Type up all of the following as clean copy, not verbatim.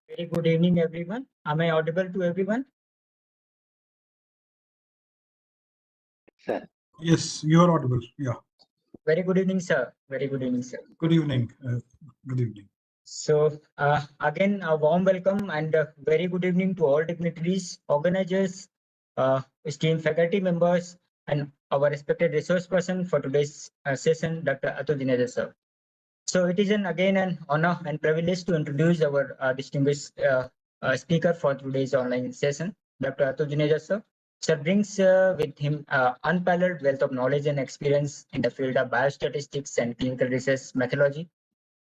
Very good evening, everyone. Am I audible to everyone? Sir. Yes, you are audible. Yeah. Very good evening, sir. Very good evening, sir. Good evening. Good evening. So, again, a warm welcome and very good evening to all dignitaries, organizers, esteemed faculty members, and our respected resource person for today's session, Dr. Atul Juneja, sir. So, it is again an honor and privilege to introduce our distinguished speaker for today's online session, Dr. Atul Juneja, sir. Sir brings with him unparalleled wealth of knowledge and experience in the field of biostatistics and clinical research methodology.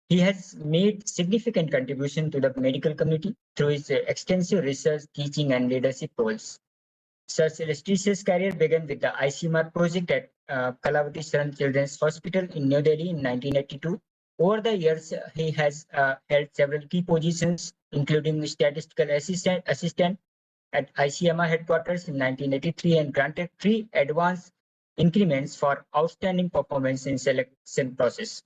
He has made significant contribution to the medical community through his extensive research, teaching, and leadership roles. Sir's illustrious career began with the ICMR project at Kalavati Sharan Children's Hospital in New Delhi in 1982. Over the years, he has held several key positions, including statistical assistant at ICMR headquarters in 1983 and granted 3 advanced increments for outstanding performance in selection process.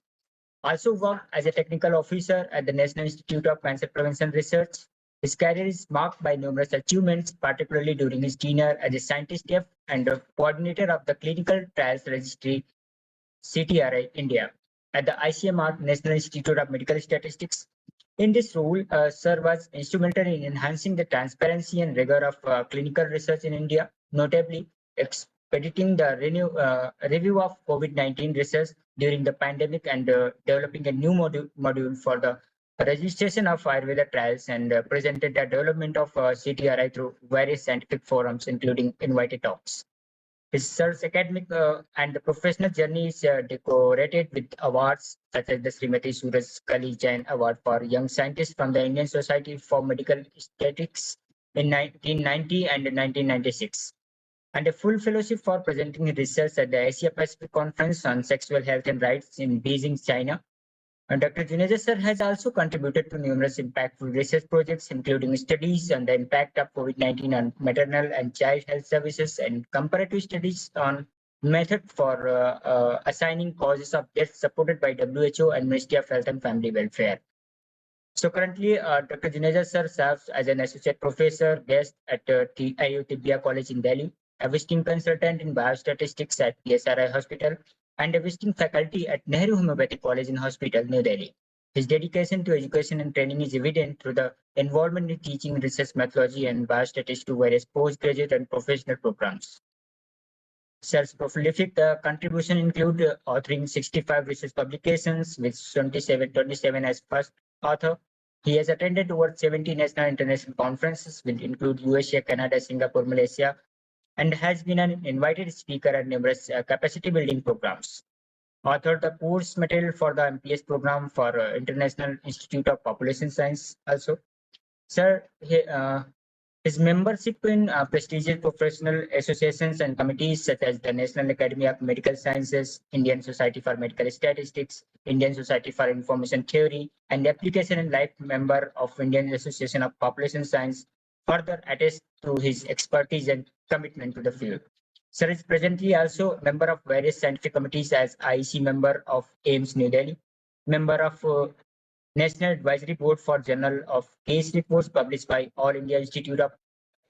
Also worked as a technical officer at the National Institute of Cancer Prevention Research. His career is marked by numerous achievements, particularly during his tenure as a scientist chief and the coordinator of the Clinical Trials Registry, CTRI India, at the ICMR, National Institute of Medical Statistics. In this role, Sir was instrumental in enhancing the transparency and rigor of clinical research in India, notably expediting the review of COVID-19 research during the pandemic and developing a new module for the registration of Ayurveda trials and presented the development of CTRI through various scientific forums, including invited talks. His Sir's academic and professional journey is decorated with awards such as the Srimati Suraj Kali Jain Award for Young Scientists from the Indian Society for Medical Statistics in 1990 and 1996, and a full fellowship for presenting research at the Asia Pacific Conference on Sexual Health and Rights in Beijing, China. And Dr. Juneja sir has also contributed to numerous impactful research projects, including studies on the impact of COVID-19 on maternal and child health services and comparative studies on method for assigning causes of death supported by WHO and Ministry of Health and Family Welfare. So currently, Dr. Juneja sir serves as an associate professor guest at TIU Tibia College in Delhi, a visiting consultant in biostatistics at PSRI Hospital, and a visiting faculty at Nehru Homeopathy College and Hospital, New Delhi. His dedication to education and training is evident through the involvement in teaching research methodology and biostatistics to various postgraduate and professional programs. Sir's prolific contribution include authoring 65 research publications, with 27 as first author. He has attended over 70 national and international conferences, which include USA, Canada, Singapore, Malaysia, and has been an invited speaker at numerous capacity building programs. Authored the course material for the MPS program for International Institute of Population Science also. Sir, his membership in prestigious professional associations and committees such as the National Academy of Medical Sciences, Indian Society for Medical Statistics, Indian Society for Information Theory, and Application and Life member of Indian Association of Population Science further attest to his expertise and commitment to the field. Sir is presently also a member of various scientific committees as IEC member of AIMS New Delhi, member of National Advisory Board for Journal of Case Reports published by All India Institute of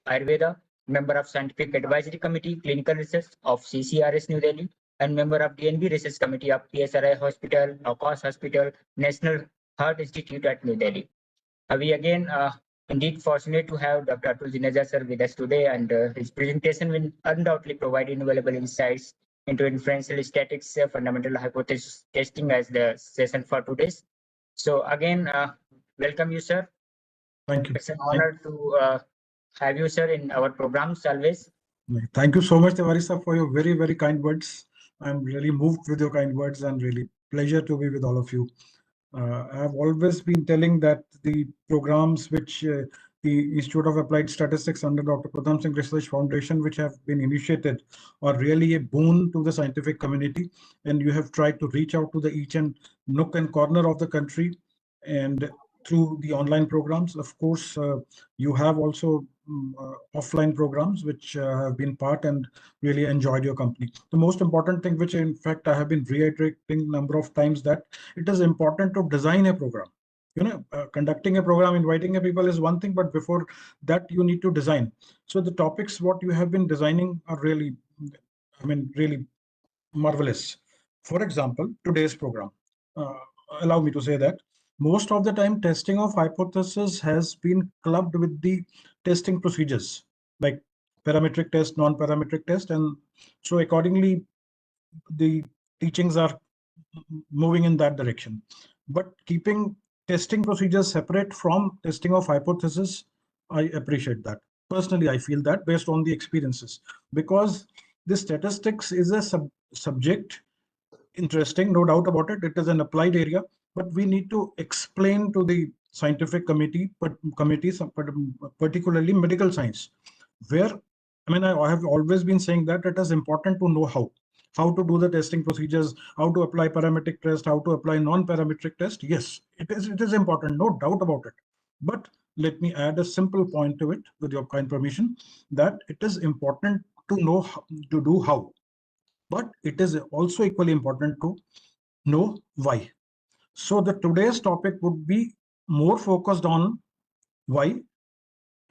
Ayurveda, member of Scientific Advisory Committee Clinical Research of CCRS New Delhi, and member of DNB Research Committee of PSRI Hospital, Akas Hospital, National Heart Institute at New Delhi. We again indeed fortunate to have Dr. Atul Juneja sir with us today, and his presentation will undoubtedly provide invaluable insights into inferential statistics, fundamental hypothesis testing as the session for today's. So again, welcome you, sir. Thank you. It's an honor to have you, sir, in our programs always. Thank you so much, Tiwari sir, for your very, very kind words. I'm really moved with your kind words and really pleasure to be with all of you. I have always been telling that the programs which the Institute of Applied Statistics under Dr. Pratham Singh Research Foundation, which have been initiated, are really a boon to the scientific community. And you have tried to reach out to the each and nook and corner of the country. And through the online programs, of course, you have also offline programs which have been part and really enjoyed your company. The most important thing, which in fact I have been reiterating a number of times, that it is important to design a program. Conducting a program, inviting a people is one thing, but before that you need to design. So the topics what you have been designing are really, really marvelous. For example, today's program, allow me to say that most of the time testing of hypothesis has been clubbed with the testing procedures like parametric test, non-parametric test, and so accordingly the teachings are moving in that direction. But keeping testing procedures separate from testing of hypothesis, I appreciate that. Personally, I feel that based on the experiences, because the statistics is a subject, interesting, no doubt about it. It is an applied area, but we need to explain to the scientific committees, particularly medical science, where I have always been saying that it is important to know how to do the testing procedures, how to apply parametric test, how to apply non-parametric test. Yes, it is important, no doubt about it. But let me add a simple point to it, with your kind permission, that it is important to know to do how, but it is also equally important to know why. So the today's topic would be more focused on why,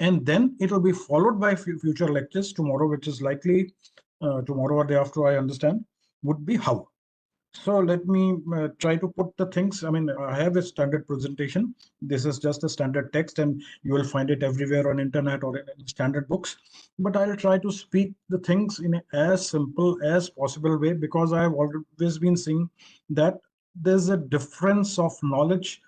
and then it will be followed by future lectures tomorrow, which is likely tomorrow or day after, I understand, would be how. So let me try to put the things. I have a standard presentation. This is just a standard text, and you will find it everywhere on internet or in standard books. But I'll try to speak the things in as simple as possible way, because I have always been seeing that there's a difference of knowledge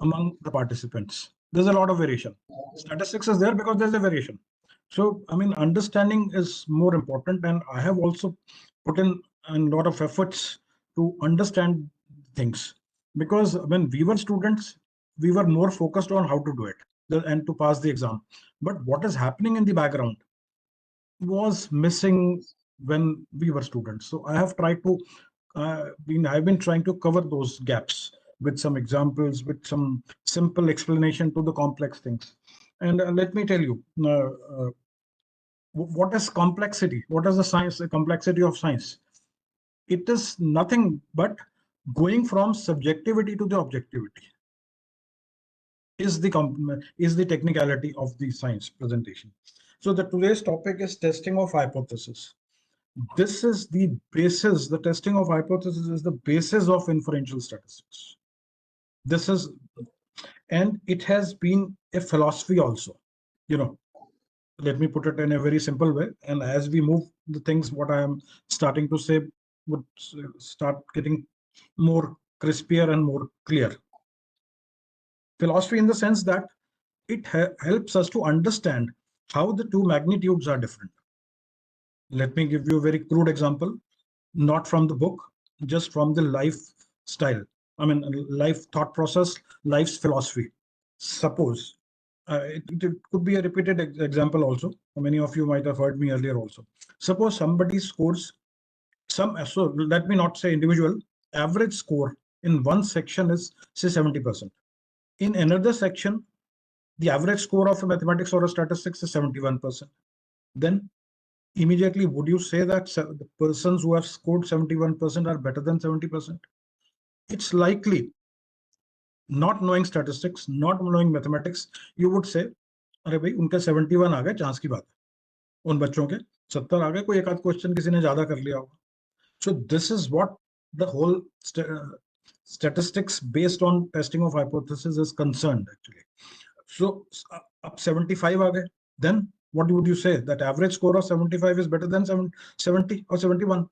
among the participants. There's a lot of variation. Statistics is there because there's a variation. So, understanding is more important, and I have also put in a lot of efforts to understand things, because when we were students, we were more focused on how to do it and to pass the exam. But what is happening in the background was missing when we were students. So I have tried to, I've been trying to cover those gaps with some examples, with some simple explanation to the complex things. And let me tell you, what is complexity? What is the complexity of science? It is nothing but going from subjectivity to the objectivity is the technicality of the science presentation. So the today's topic is testing of hypothesis. This is the basis. The testing of hypothesis is the basis of inferential statistics. And it has been a philosophy also. Let me put it in a very simple way. And as we move the things, what I am starting to say would start getting more crispier and more clear. Philosophy in the sense that it helps us to understand how the two magnitudes are different. Let me give you a very crude example, not from the book, just from the lifestyle. I mean, life thought process, life's philosophy. Suppose it could be a repeated example also. Many of you might have heard me earlier also. Suppose somebody scores so let me not say individual, average score in one section is say 70%. In another section, the average score of a mathematics or a statistics is 71%. Then immediately, would you say that the persons who have scored 71% are better than 70%? It's likely, not knowing statistics, not knowing mathematics, you would say, अरे भाई उनका 71 आ गए, chance की बात है. उन बच्चों के 70 आ गए, कोई एक आध क्वेश्चन किसी ने ज्यादा कर लिया होगा. So this is what the whole statistics based on testing of hypothesis is concerned actually. So up 75 aa gaye, then what would you say? That average score of 75 is better than 70 or 71?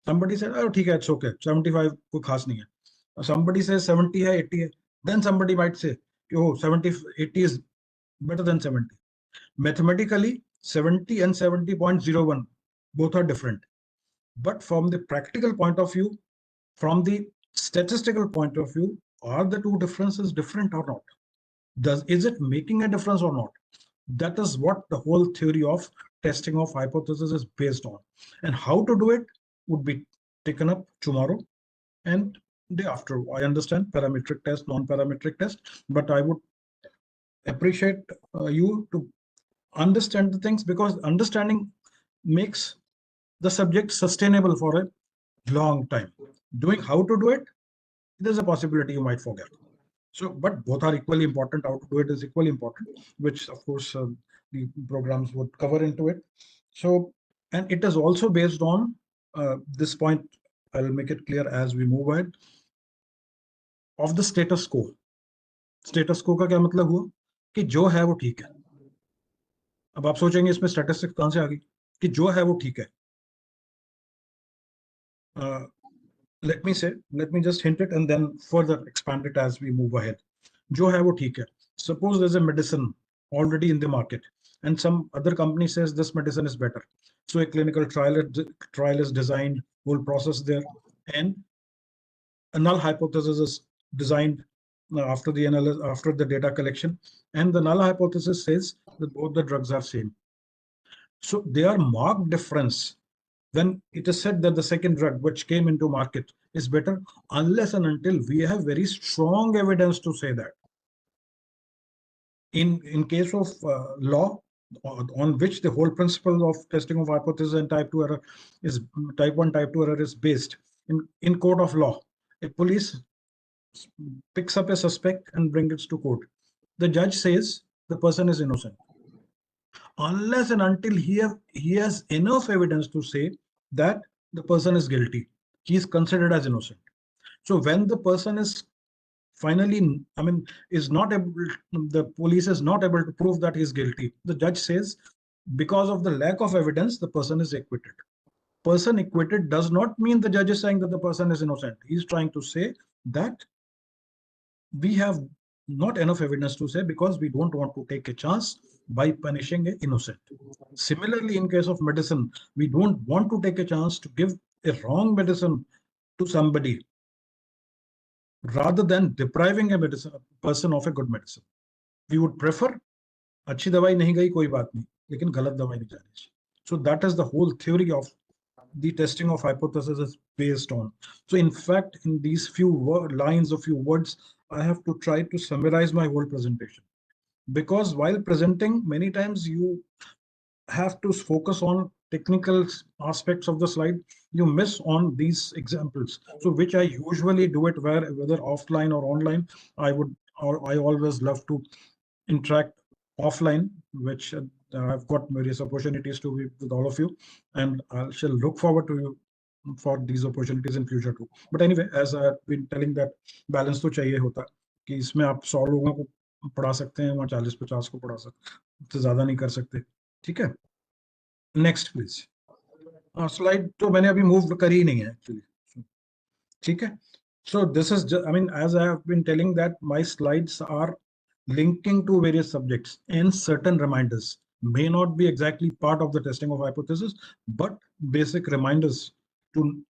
Somebody said, oh, theek hai, it's okay, 75 koi khas nahi hai. Somebody says 70 hai, 80 hai. Then somebody might say, oh, 70, 80 is better than 70. Mathematically, 70 and 70.01, both are different. But from the practical point of view, from the statistical point of view, are the two differences different or not? Is it making a difference or not? That is what the whole theory of testing of hypothesis is based on. And how to do it would be taken up tomorrow and day after. I understand parametric test, non-parametric test, but I would appreciate you to understand the things, because understanding makes the subject sustainable for a long time. Doing how to do it, there's a possibility you might forget. So, but both are equally important. How to do it is equally important, which of course the programs would cover into it. So, and it is also based on this point. I'll make it clear as we move ahead, of the status quo. Status quo का क्या मतलब हुआ कि जो है वो ठीक है. अब आप सोचेंगे इसमें स्टैटिस्टिक्स कहां से आ गई कि जो है वो ठीक है. Let me just hint it and then further expand it as we move ahead. जो है वो ठीक है. Suppose there's a medicine already in the market and some other company says this medicine is better. So a clinical trial is designed, whole process there, and a null hypothesis is designed after the data collection, and the null hypothesis says that both the drugs are same. So they are marked difference when it is said that the second drug which came into market is better, unless and until we have very strong evidence to say that. In case of law, on which the whole principle of testing of hypothesis and type 2 error is type 1, type 2 error is based. In court of law, a police picks up a suspect and brings it to court. The judge says the person is innocent, unless and until he has enough evidence to say that the person is guilty. He is considered as innocent. So when the person is finally, is not able, the police is not able to prove that he is guilty, the judge says, because of the lack of evidence, the person is acquitted. Person acquitted does not mean the judge is saying that the person is innocent. He's trying to say that we have not enough evidence to say, because we don't want to take a chance by punishing an innocent. Similarly, in case of medicine, we don't want to take a chance to give a wrong medicine to somebody rather than depriving a person of a good medicine. We would prefer अच्छी दवाई नहीं गई कोई बात नहीं, लेकिन गलत दवाई नहीं जानी चाहिए. So that is the whole theory of the testing of hypothesis is based on. So in fact, in these few lines of few words, I have to try to summarize my whole presentation, because while presenting, many times you have to focus on technical aspects of the slide. You miss on these examples. So which I usually do it whether offline or online. I always love to interact offline, which I've got various opportunities to be with all of you, and I shall look forward to you for these opportunities in future too. But anyway, as I've been telling, that balance तो चाहिए होता कि इसमें आप 100 लोगों को पढ़ा सकते हैं, वहाँ 40-50 को पढ़ा सकते, ज्यादा नहीं कर सकते. ठीक है, नेक्स्ट प्लीज. स्लाइड तो मैंने अभी मूव करी ही नहीं है एक्चुअली. ठीक है, so this is just, as I have been telling that my slides are linking to various subjects and certain reminders. may not be exactly part of the testing of hypothesis, but basic reminders to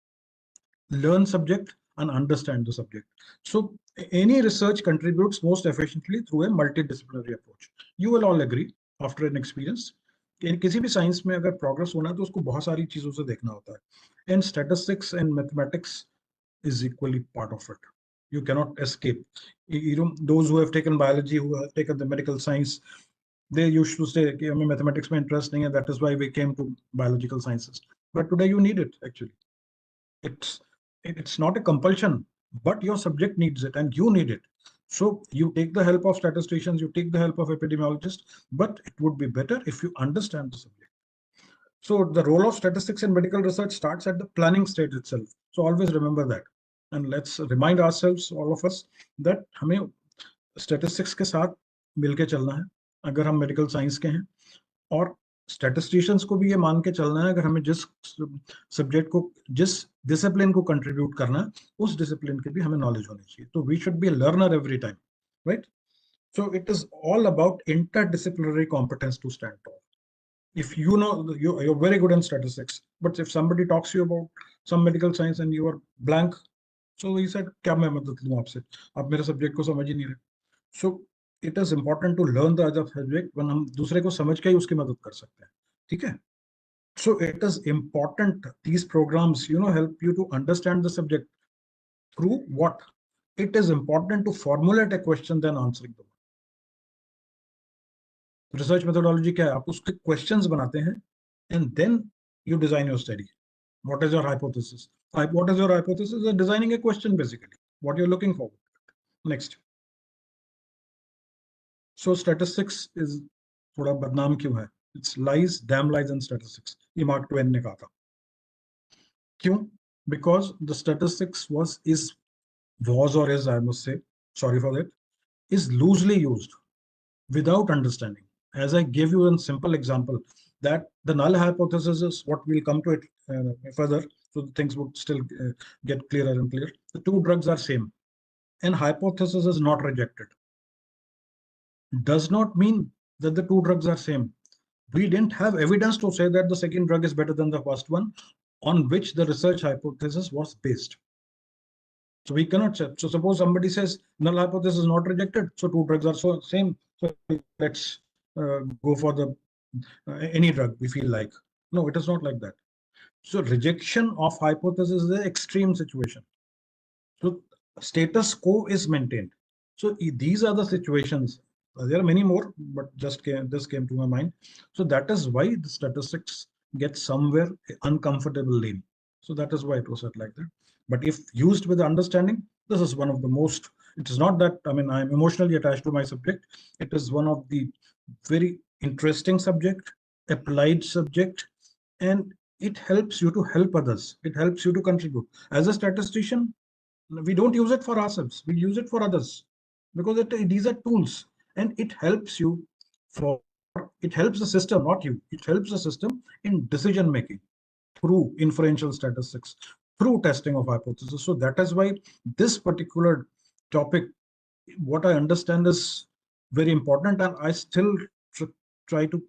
learn subject and understand the subject. So any research contributes most efficiently through a multidisciplinary approach. You will all agree after an experience कि किसी भी science में अगर progress होना है तो उसको बहुत सारी चीजों से देखना होता है, and statistics and mathematics is equally part of it. You cannot escape. You know, those who have taken biology, who have taken the medical science, they used to say कि हमें mathematics में interest नहीं है, that is why we came to biological sciences. But today you need it actually. It's not a compulsion, but your subject needs it and you need it. So you take the help of statisticians, you take the help of epidemiologists, but it would be better if you understand the subject. So the role of statistics in medical research starts at the planning stage itself. So always remember that. And let's remind ourselves, all of us, that हमें statistics के साथ मिलके चलना है अगर हम medical science के हैं, और स्टैटिस्टिशियंस को भी ये मान के चलना है अगर हमें जिस सब्जेक्ट को, जिस डिसिप्लिन को कंट्रीब्यूट करना है, उस डिसिप्लिन की भी हमें नॉलेज होनी चाहिए. तो we should be a learner every time, right? So it is all about interdisciplinary competence to stand tall. If you know you're very good in statistics, but if somebody talks to you about some medical science and you are blank, so he said क्या मैं मदद लूं आपसे, आप मेरे subject को समझ ही नहीं रहे. So it is important to learn the other subject when हम दूसरे को समझ के ही उसकी मदद कर सकते हैं, ठीक है? So it is important, these programs, you know, help you to understand the subject through what? It is important to formulate a question then answering the one. Research methodology क्या है? आप उसके questions बनाते हैं and then you design your study. What is your hypothesis? What is your hypothesis? You're designing a question basically, what you're looking for. Next. So statistics is थोड़ा बदनाम क्यों है? It's lies, damn lies and statistics. ये Mark Twain ने कहा था. क्यों? Because the statistics was or is, I must say, sorry for that, is loosely used without understanding. As I gave you a simple example, that the null hypothesis is what we'll come to it further, so things would still get clearer and clearer. The two drugs are same, and hypothesis is not rejected. Does not mean that the two drugs are same. We didn't have evidence to say that the second drug is better than the first one, on which the research hypothesis was based. So we cannot say. So suppose somebody says null hypothesis is not rejected, so two drugs are so same. So let's go for the any drug we feel like. No, it is not like that. So rejection of hypothesis is an extreme situation. So status quo is maintained. So these are the situations. There are many more, but this came to my mind. So that is why the statistics get somewhere uncomfortable lane. So that is why it was said like that. But if used with understanding, this is one of the most, it is not that, I mean, I'm emotionally attached to my subject. It is one of the very interesting subject, applied subject, and it helps you to help others. It helps you to contribute. As a statistician, we don't use it for ourselves. We use it for others because these are tools, and it helps you for, it helps the system, not you. It helps the system in decision making through inferential statistics, through testing of hypotheses. So that is why this particular topic, what I understand, is very important, and I still try to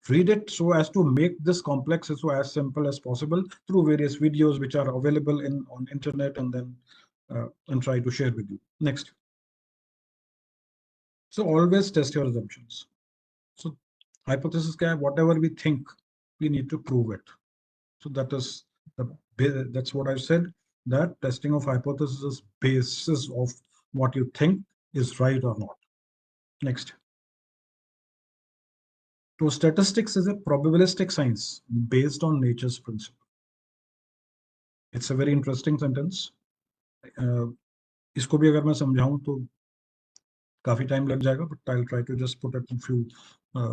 read it so as to make this complex so as simple as possible through various videos which are available on internet, and then and try to share with you. Next. So always test your assumptions. So hypothesis kya hai? Whatever we think, we need to prove it. So that is that's what I said, that testing of hypothesis is basis of what you think is right or not. Next. So statistics is a probabilistic science based on nature's principle. It's a very interesting sentence. इसको भी अगर मैं समझाऊं तो काफी time लग जाएगा, but I'll try to just put it in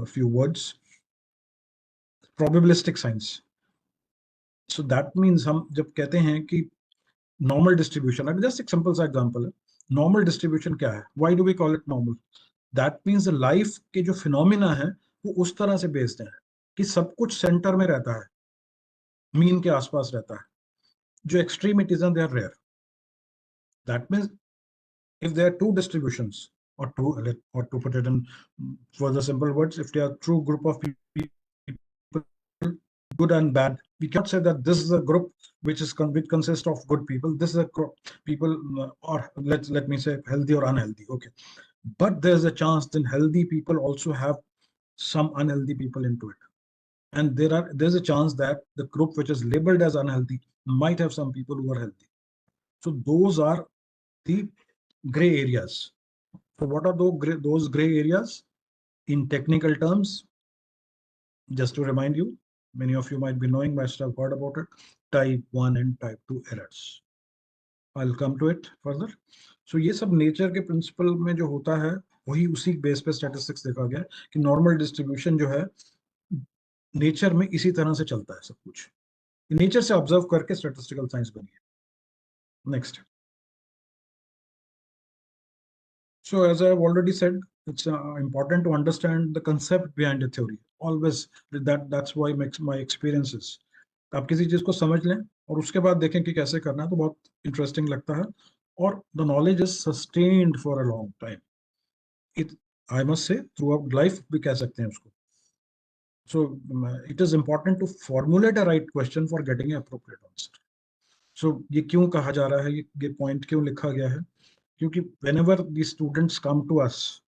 few words. Probabilistic science. So that means हम जब कहते हैं कि normal distribution, I mean, just a simple example है. Normal distribution क्या है? Why do we call it normal? That means the life के जो phenomena है वो उस तरह से based है कि सब कुछ center में रहता है, mean के आसपास रहता है. जो extremities हैं, they are rare. That means if there are two distributions, or to put it in further simple words, if they are true group of people, good and bad, we cannot say that this is a group which consists of good people. This is a group people, or let me say healthy or unhealthy. Okay, but there's a chance that healthy people also have some unhealthy people into it, and there's a chance that the group which is labeled as unhealthy might have some people who are healthy. So those are the gray areas. So what are those gray areas? In technical terms, just to remind you, many of you might be knowing, must have heard about it, type 1 and type 2 errors. I'll come to it further. So ये सब nature के principal में जो होता है वही उसी base पे स्टैटिस्टिक्स देखा गया कि नॉर्मल डिस्ट्रीब्यूशन जो है नेचर में इसी तरह से चलता है सब कुछ, नेचर से ऑब्जर्व करके स्टैटिस्टिकल साइंस बनी है. Next. So as I have already said, it's important to understand the concept behind a theory. Always that's why my experiences. आप किसी चीज को समझ लें और उसके बाद देखें कि कैसे करना है तो बहुत इंटरेस्टिंग लगता है, और the knowledge is sustained for a long time. I must say throughout life भी कह सकते हैं उसको. So it is important to formulate a right question for getting an appropriate answer. So ये क्यों कहा जा रहा है, ये पॉइंट क्यों लिखा गया है? क्योंकि whenever the students come to us,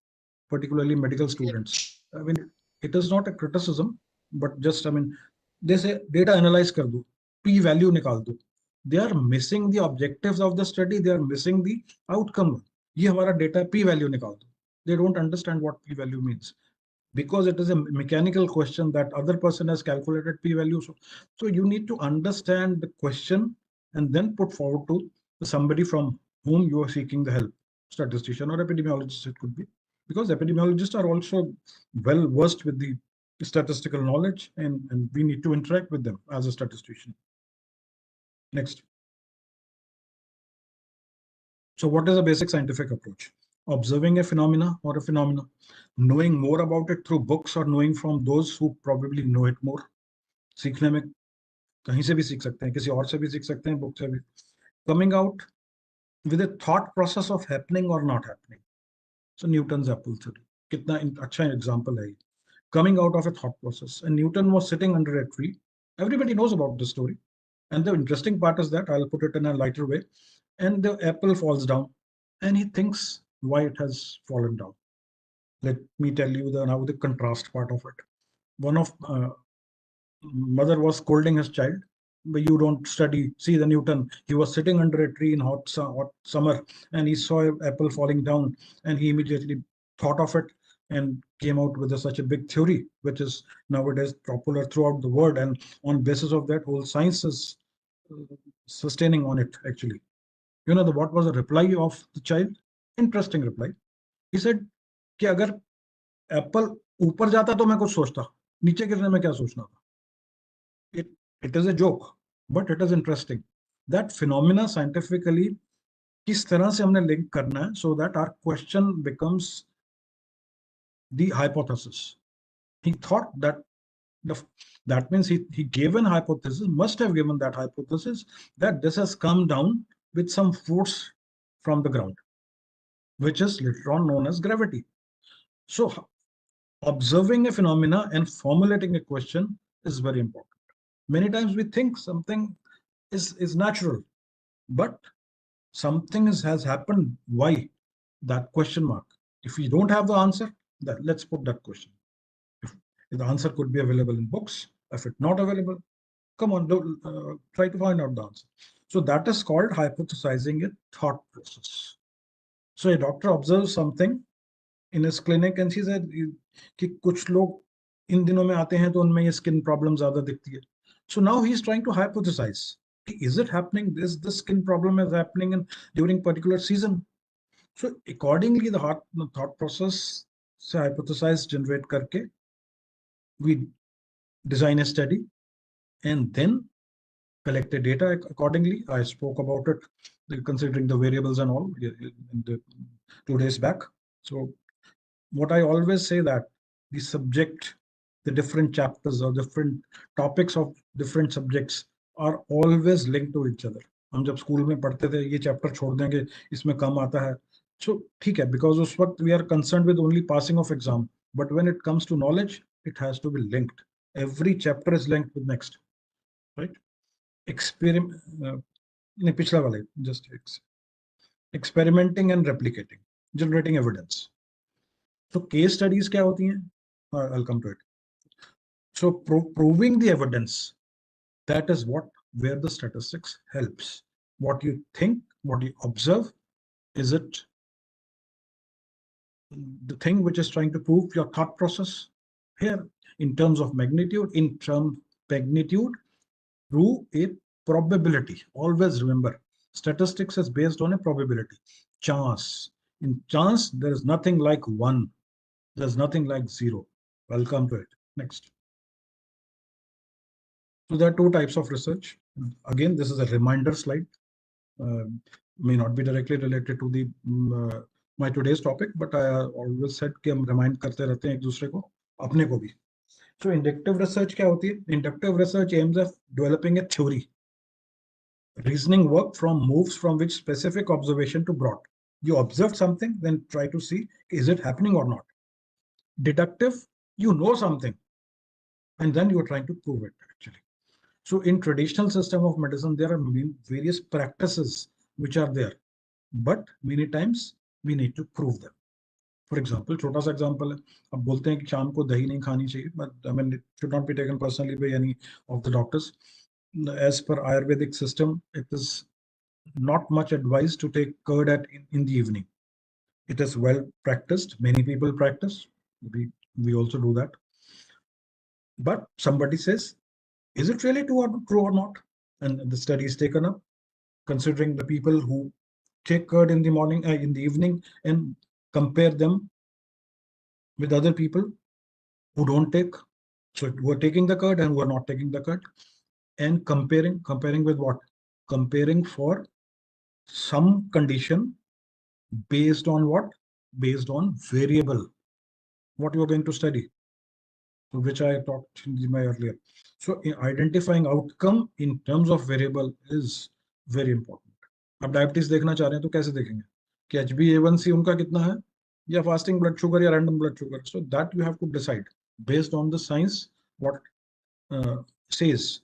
particularly medical students, I mean, it is not a criticism, but just, I mean, they say data analyze kar do, p value nikal do. They are missing the objectives of the study. They are missing the outcome. Ye hamara data p value nikal do. They don't understand what p value means, because it is a mechanical question that other person has calculated p value. So you need to understand the question and then put forward to somebody from whom you are seeking the help, statistician or epidemiologist it could be, because epidemiologists are also well versed with the statistical knowledge, and we need to interact with them as a statistician. Next. So what is a basic scientific approach? Observing a phenomena or a phenomena, knowing more about it through books or knowing from those who probably know it more. सीखने में कहीं से भी सीख सकते हैं, किसी और से भी सीख सकते हैं, बुक से भी. Coming out with a thought process of happening or not happening. So Newton's apple theory, कितना अच्छा example है. Coming out of a thought process, and Newton was sitting under a tree. Everybody knows about the story, and the interesting part is that I'll put it in a lighter way, and the apple falls down, and he thinks why it has fallen down. Let me tell you now the contrast part of it. One of mother was scolding his child, but you don't study. See the Newton, he was sitting under a tree in hot summer, and he saw an apple falling down, and he immediately thought of it and came out with such a big theory, which is nowadays popular throughout the world, and on basis of that, whole science is sustaining on it. Actually, you know what was the reply of the child? Interesting reply. He said कि अगर Apple ऊपर जाता तो मैं कुछ सोचता, नीचे गिरने में क्या सोचना था. It is a joke, but it is interesting that phenomena scientifically किस तरह से हमने link करना है, so that our question becomes the hypothesis. He thought that that means he gave an hypothesis, must have given that hypothesis that this has come down with some force from the ground, which is later on known as gravity. So observing a phenomena and formulating a question is very important. Many times we think something is natural, but something has happened. Why? That question mark. If we don't have the answer, then let's put that question. If the answer could be available in books, if it's not available, come on, try to find out the answer. So that is called hypothesizing a thought process. So a doctor observes something in his clinic and she said कि कुछ लोग इन दिनों में आते हैं तो उनमें ये skin problem ज़्यादा दिखती है. So now he is trying to hypothesize. Is it happening? Is the skin problem is happening during particular season? So accordingly, the thought process से hypothesize generate करके we design a study and then collect the data accordingly. I spoke about it, considering the variables and all in the 2 days back. So what I always say that the subject, the different chapters or different topics of different subjects are always linked to each other. हम जब school में पढ़ते थे ये chapter छोड़ देंगे इसमें कम आता है, So ठीक है, because उस वक्त we are concerned with only passing of exam, but when it comes to knowledge, it has to be linked. Every chapter is linked with next, right? Experiment. नहीं पिछला वाला just experimenting and replicating, generating evidence. So case studies क्या होती हैं? I'll come to it. So proving the evidence, that is where the statistics helps. What you think, what you observe, is it the thing which is trying to prove your thought process here in terms of magnitude, through a probability. Always remember, statistics is based on a probability, chance. In chance, there is nothing like one, there's nothing like zero. Welcome to it. Next. So there are two types of research. Again, this is a reminder slide. May not be directly related to the my today's topic, but I always said कि हम remind करते रहते हैं एक दूसरे को, अपने को भी. So inductive research क्या होती है? Inductive research aims at developing a theory. Reasoning work moves from which specific observation to broad. You observed something, then try to see, is it happening or not? Deductive, you know something, and then you are trying to prove it actually. So in traditional system of medicine, there are various practices which are there, but many times we need to prove them. For example, छोटा सा example है, अब बोलते हैं कि शाम को दही नहीं खानी चाहिए, but I mean it should not be taken personally by any of the doctors. As per Ayurvedic system, it is not much advised to take curd in the evening. It is well practiced. Many people practice. We also do that. But somebody says, is it really true or not? And the study is taken up, considering the people who take curd in the morning, in the evening, and compare them with other people who don't take. So who are taking the curd and who are not taking the curd, and comparing with what? Comparing for some condition based on what? Based on variable, what you are going to study, which I talked in my earlier. So identifying outcome in terms of variable is very important. अब diabetes देखना चाह रहे हैं तो कैसे देखेंगे कि HbA1c उनका कितना है, या फास्टिंग ब्लड शुगर या random blood sugar. So that you have to decide based on the science what says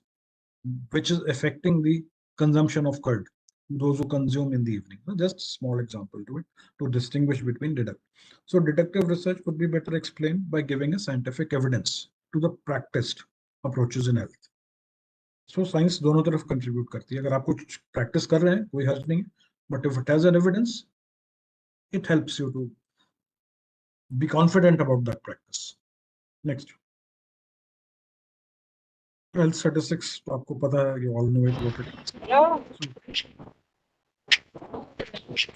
which is affecting the consumption of curd, those who consume in the evening. Just small example to it to distinguish between deductive. So deductive research could be better explained by giving a scientific evidence to the practiced approaches in health. So science दोनों तरफ contribute करती है. अगर आप कुछ practice कर रहे हैं कोई हर्ज नहीं, but if it has an evidence, it helps you to be confident about that practice. Next. Health statistics, आपको पता है, you all know it, what it is.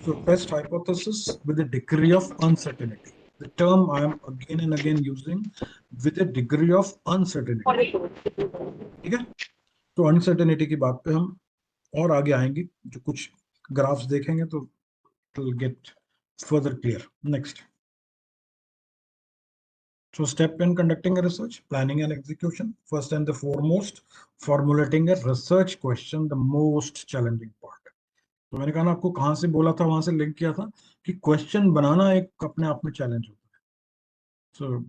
So test hypothesis with a degree of uncertainty. The term I am again and again using, with a degree of uncertainty. ठीक है? तो uncertainty की बात पे हम और आगे आएंगे, जो कुछ graphs देखेंगे तो it will get further clear. Next. So step in conducting a research, planning and execution. First and the foremost, formulating a research question, the most challenging part. तो मैंने कहा ना आपको कहाँ से बोला था, वहां से लिंक किया था कि क्वेश्चन बनाना एक अपने आप में चैलेंज होता है. So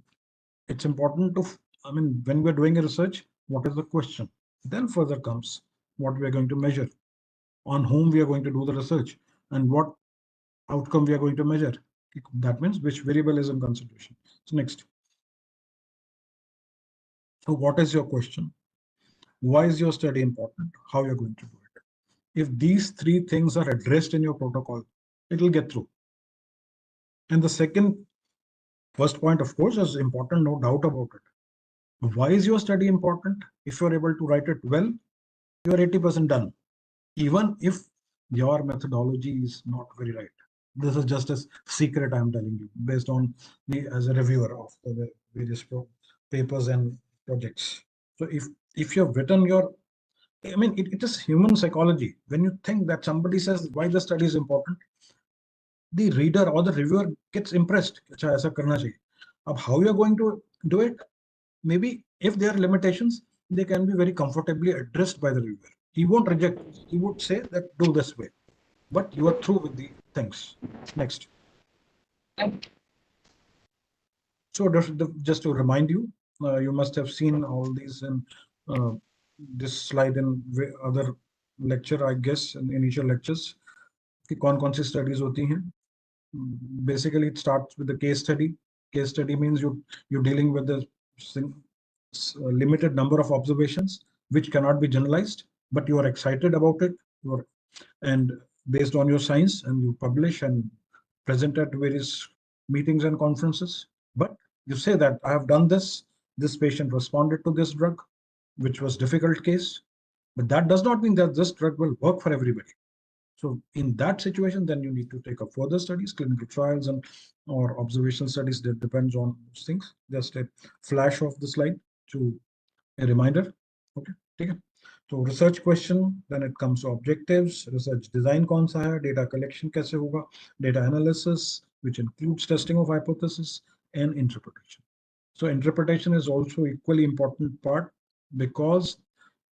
it's important to, I mean, when we're doing a research, what is the question? Then further comes what we are going to measure, on whom we are going to do the research, and what outcome we are going to measure. That means which variable is in consideration. So next. So what is your question? Why is your study important? How you're going to do it? If these three things are addressed in your protocol, it will get through. And the first point, of course, is important, no doubt about it. Why is your study important? If you're able to write it well, you're 80% done. Even if your methodology is not very right. This is just a secret I'm telling you, based on me as a reviewer of the various papers and projects. So if you've written your, I mean, it is human psychology. When you think that somebody says why the study is important, the reader or the reviewer gets impressed. अच्छा ऐसा करना चाहिए. How you are going to do it? Maybe if there are limitations, they can be very comfortably addressed by the reviewer. He won't reject. He would say that do this way, but you are through with the things. Next. So just to remind you, you must have seen all these in this slide in other lecture, I guess, in initial lectures. कि कौन-कौन सी studies होती हैं. Basically, it starts with the case study. Case study means you're dealing with a limited number of observations which cannot be generalized, but you are excited about it. And based on your science, and you publish and present at various meetings and conferences. But you say that I have done this. This patient responded to this drug, which was difficult case. But that does not mean that this drug will work for everybody. So in that situation, then you need to take up further studies, clinical trials, and or observational studies. That depends on those things. Just a flash of the slide to a reminder. Okay, take it. So research question, then it comes to objectives. Research design कौन सा है, data collection कैसे होगा, data analysis, which includes testing of hypothesis, and interpretation. So interpretation is also equally important part, because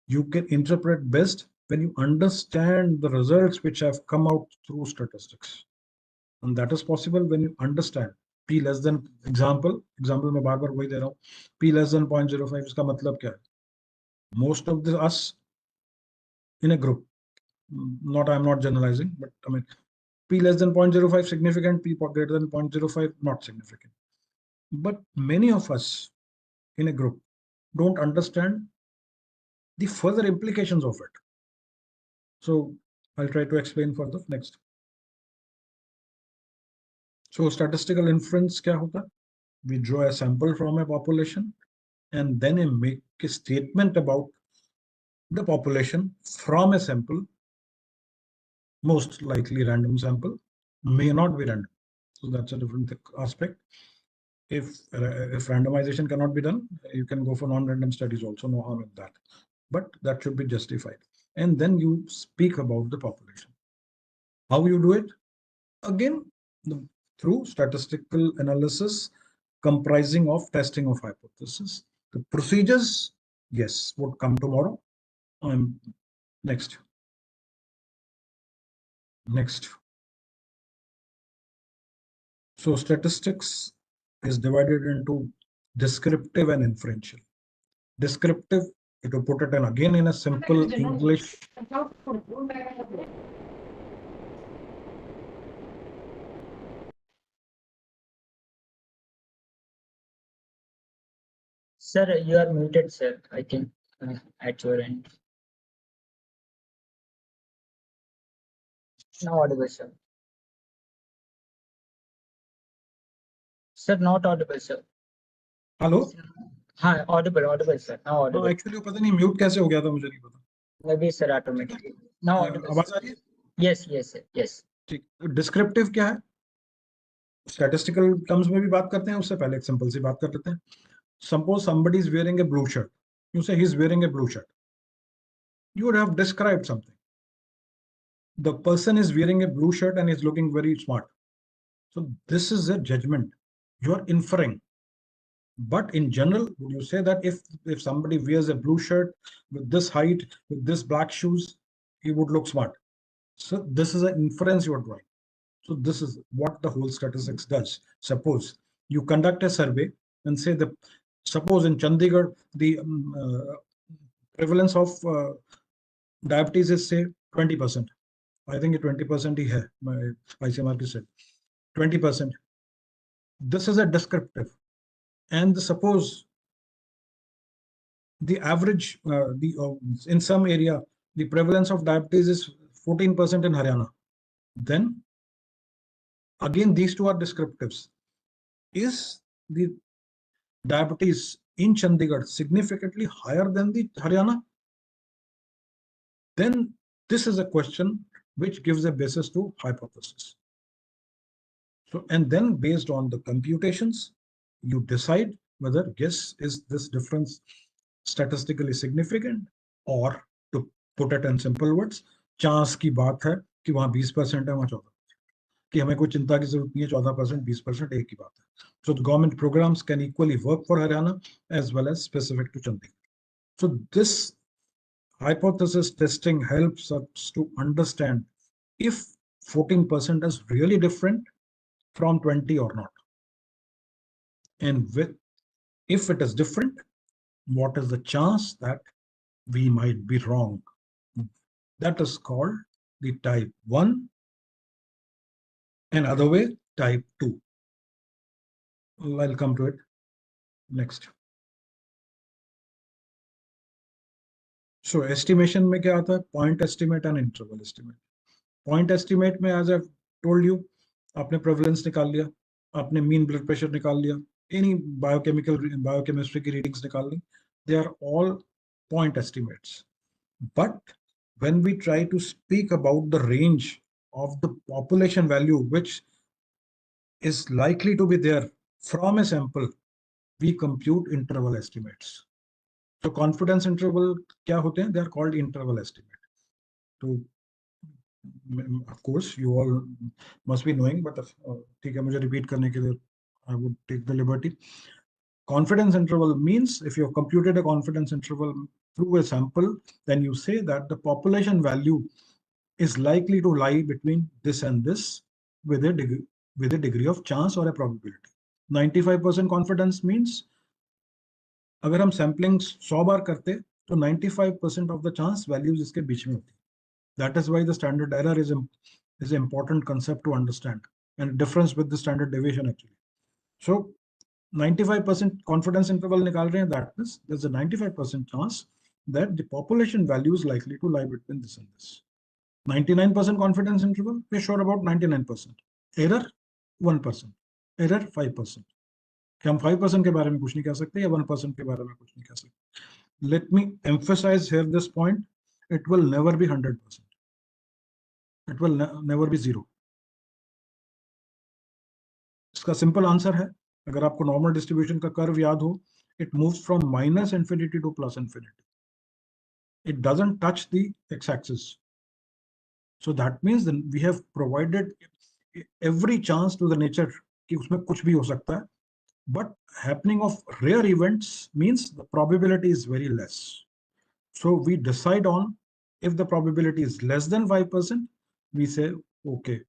you can interpret best when you understand the results which have come out through statistics. And that is possible when you understand p less than example में बार बार वही दे रहा हूँ, p less than 0.05 इसका मतलब क्या है? Most of us in a group, I'm not generalizing, but I mean, p less than 0.05 significant, p greater than 0.05 not significant. But many of us in a group don't understand the further implications of it. So I'll try to explain further next. So statistical inference kya hota? We draw a sample from a population and then make a statement about the population from a sample, most likely random sample, may not be random. So that's a different aspect. If randomization cannot be done, you can go for non-random studies also, no harm in that. But that should be justified. And then you speak about the population. How you do it? Again, through statistical analysis comprising of testing of hypothesis. The procedures, yes, would come tomorrow. Next. So statistics is divided into descriptive and inferential. Descriptive, to put it in again in a simple English. Sir, you are muted, sir. I think at your end. Now audible, sir. Sir, not audible, sir. Hello? हाँ, audible, sir. Now audible. Actually, पता नहीं mute कैसे हो गया था, मुझे नहीं पता. Maybe sir automatically. Now audible. आवाज आ रही है? Yes, sir. Yes. ठीक. Descriptive क्या है? Statistical terms में भी बात करते हैं, उससे पहले एक simple सी बात कर लेते हैं. Suppose somebody is wearing a blue shirt. You say he's wearing a blue shirt. You would have described something. The person is wearing a blue shirt and is looking very smart. So this is a judgment. You are inferring. But in general, would you say that if somebody wears a blue shirt with this height, with this black shoes, he would look smart? So this is an inference you are drawing. So this is what the whole statistics does. Suppose you conduct a survey and say suppose in Chandigarh, the prevalence of diabetes is say 20%. I think 20% ही है, my ICMR said 20%. This is a descriptive. And suppose the average, in some area, the prevalence of diabetes is 14% in Haryana. Then again, these two are descriptives. Is the diabetes in Chandigarh significantly higher than the Haryana? Then this is a question which gives a basis to hypothesis. So, and then based on the computations, you decide whether yes, is this difference statistically significant, or to put it in simple words, chance की बात है कि वहां 20% है, वहां 14%, कि हमें कोई चिंता की जरूरत नहीं है, 14%, 20% एक ही बात है. So the government programs can equally work for Haryana as well as specific to Chandigarh. So this hypothesis testing helps us to understand if 14% is really different from 20 or not? And if it is different, what is the chance that we might be wrong? That is called the type 1, and other way type 2. I'll come to it next. So estimation में क्या आता है? Point estimate and interval estimate. Point estimate में, as I've told you, आपने prevalence निकाल लिया, आपने mean blood pressure निकाल लिया, any biochemistry की readings निकाल ली. They are all point estimates. But when we try to speak about the range of the population value which is likely to be there from a sample, we compute interval estimates. So confidence interval क्या होते हैं? They are called interval estimate. So of course you all must be knowing, but ठीक है, मुझे repeat करने के लिए I would take the liberty. Confidence interval means if you have computed a confidence interval through a sample, then you say that the population value is likely to lie between this and this with a degree of chance or a probability. 95% confidence means अगर हम sampling 100 बार करते तो 95% of the chance values इसके बीच में होती. That is why the standard error is an important concept to understand, and difference with the standard deviation actually. So 95% confidence interval निकाल रहे हैं, that means there's a 95% chance that the population value is likely to lie between this and this. 99% confidence interval, we're sure about 99%. Error 1%, error 5%. हम 5% के बारे में कुछ नहीं कह सकते या 1% के बारे में कुछ नहीं कह सकते. Let me emphasize here this point. It will never be 100%. It will never be 0. इसका सिंपल आंसर है, अगर आपको नॉर्मल डिस्ट्रीब्यूशन का कर्व याद हो, it moves from minus infinity to plus infinity. It doesn't touch the x-axis. So that means that we have provided every chance to the nature कि उसमें कुछ भी हो सकता है. But happening of rare events means the probability is very less. So we decide on if the probability is less than 5%, we say, okay,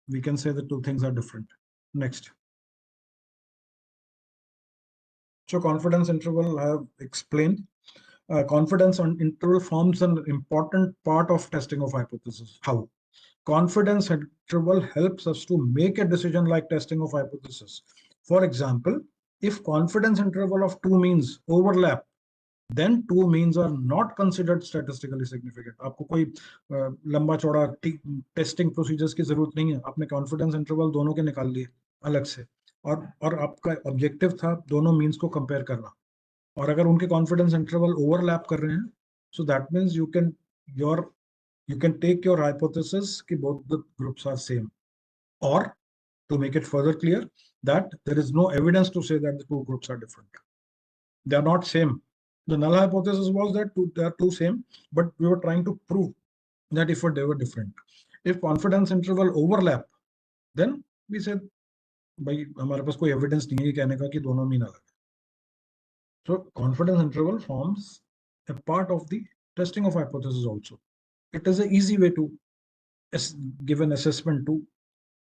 we can say the two things are different. Next. So confidence interval I have explained. Confidence interval forms an important part of testing of hypothesis. How? Confidence interval helps us to make a decision like testing of hypothesis. For example, if confidence interval of two means overlap, then two means are not considered statistically significant. आपको कोई लंबा चौड़ा testing procedures की जरूरत नहीं है. आपने confidence interval दोनों के निकाल लिए अलग से, और आपका ऑब्जेक्टिव था दोनों मीन्स को कंपेयर करना. और अगर उनके कॉन्फिडेंस इंटरवल ओवरलैप कर रहे हैं, so that means you can take your hypothesis कि both the groups are same. Or to make it further clear, that there is no evidence to say that the two groups are different. They are not same. The null hypothesis was that they are two same, but we were trying to prove that if they were different. If confidence interval overlap, then we said, भाई हमारे पास कोई evidence नहीं है कहने का कि दोनों mean अलग. So confidence interval forms a part of the testing of hypothesis also. It is an easy way to give an assessment to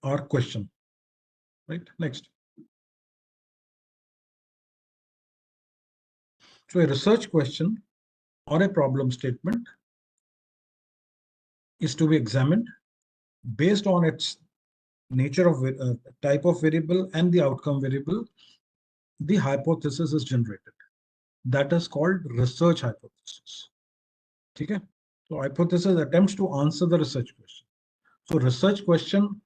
our question. Right? Next. So a research question or a problem statement is to be examined based on its nature of type of variable and the outcome variable. The hypothesis is generated. That is called research hypothesis. Okay? So hypothesis attempts to answer the research question. So research question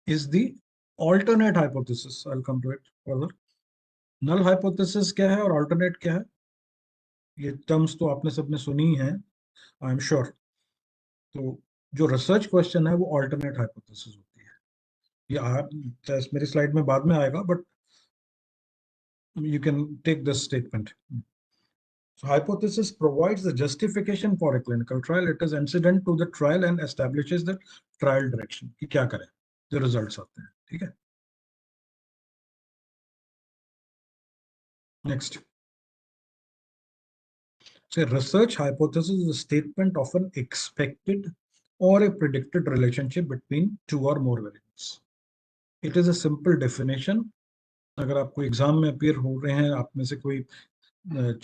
is the alternate hypothesis. I'll come to it further. Null hypothesis क्या है और alternate क्या है? ये terms तो आपने सबने सुनी है, I'm sure. तो जो research question है वो alternate hypothesis होती है. ये मेरी slide में बाद में आएगा, but you can take this statement. So hypothesis provides the justification for a clinical trial. It is incident to the trial and establishes the trial direction. कि क्या करें, जो results आते हैं. ठीक है? Next. So research hypothesis is a statement of an expected or a predicted relationship between two or more variables. It is a simple definition. अगर आपको एग्जाम में अपीयर हो रहे हैं, आप में से कोई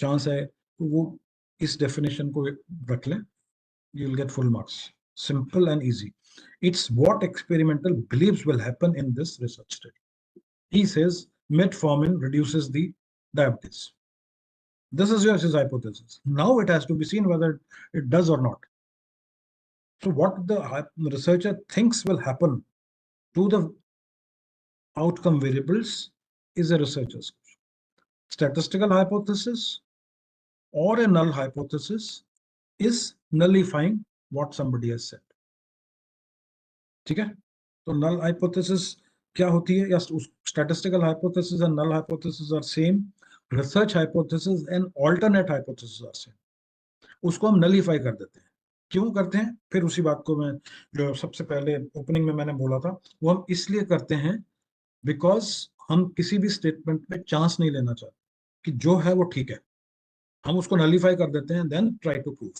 चांस है तो वो इस डेफिनेशन को रख लें, you'll get full marks. Simple and easy. It's what experimental believes will happen in this research study. He says metformin reduces the diabetes. This is his hypothesis. Now it has to be seen whether it does or not. So what the researcher thinks will happen to the outcome variables is a researcher's question. Statistical hypothesis or a null hypothesis is nullifying what somebody has said. ठीक है, तो null hypothesis क्या होती है? या statistical hypothesis and null hypothesis are same. Research hypothesis and alternate hypothesis are same. उसको हम nullify कर देते हैं. क्यों करते हैं? फिर उसी बात को मैं जो सबसे पहले ओपनिंग में मैंने बोला था वो हम इसलिए करते हैं बिकॉज हम किसी भी स्टेटमेंट में चांस नहीं लेना चाहते कि जो है वो ठीक है, हम उसको नलीफाई कर देते हैं, देन ट्राई टू प्रूव.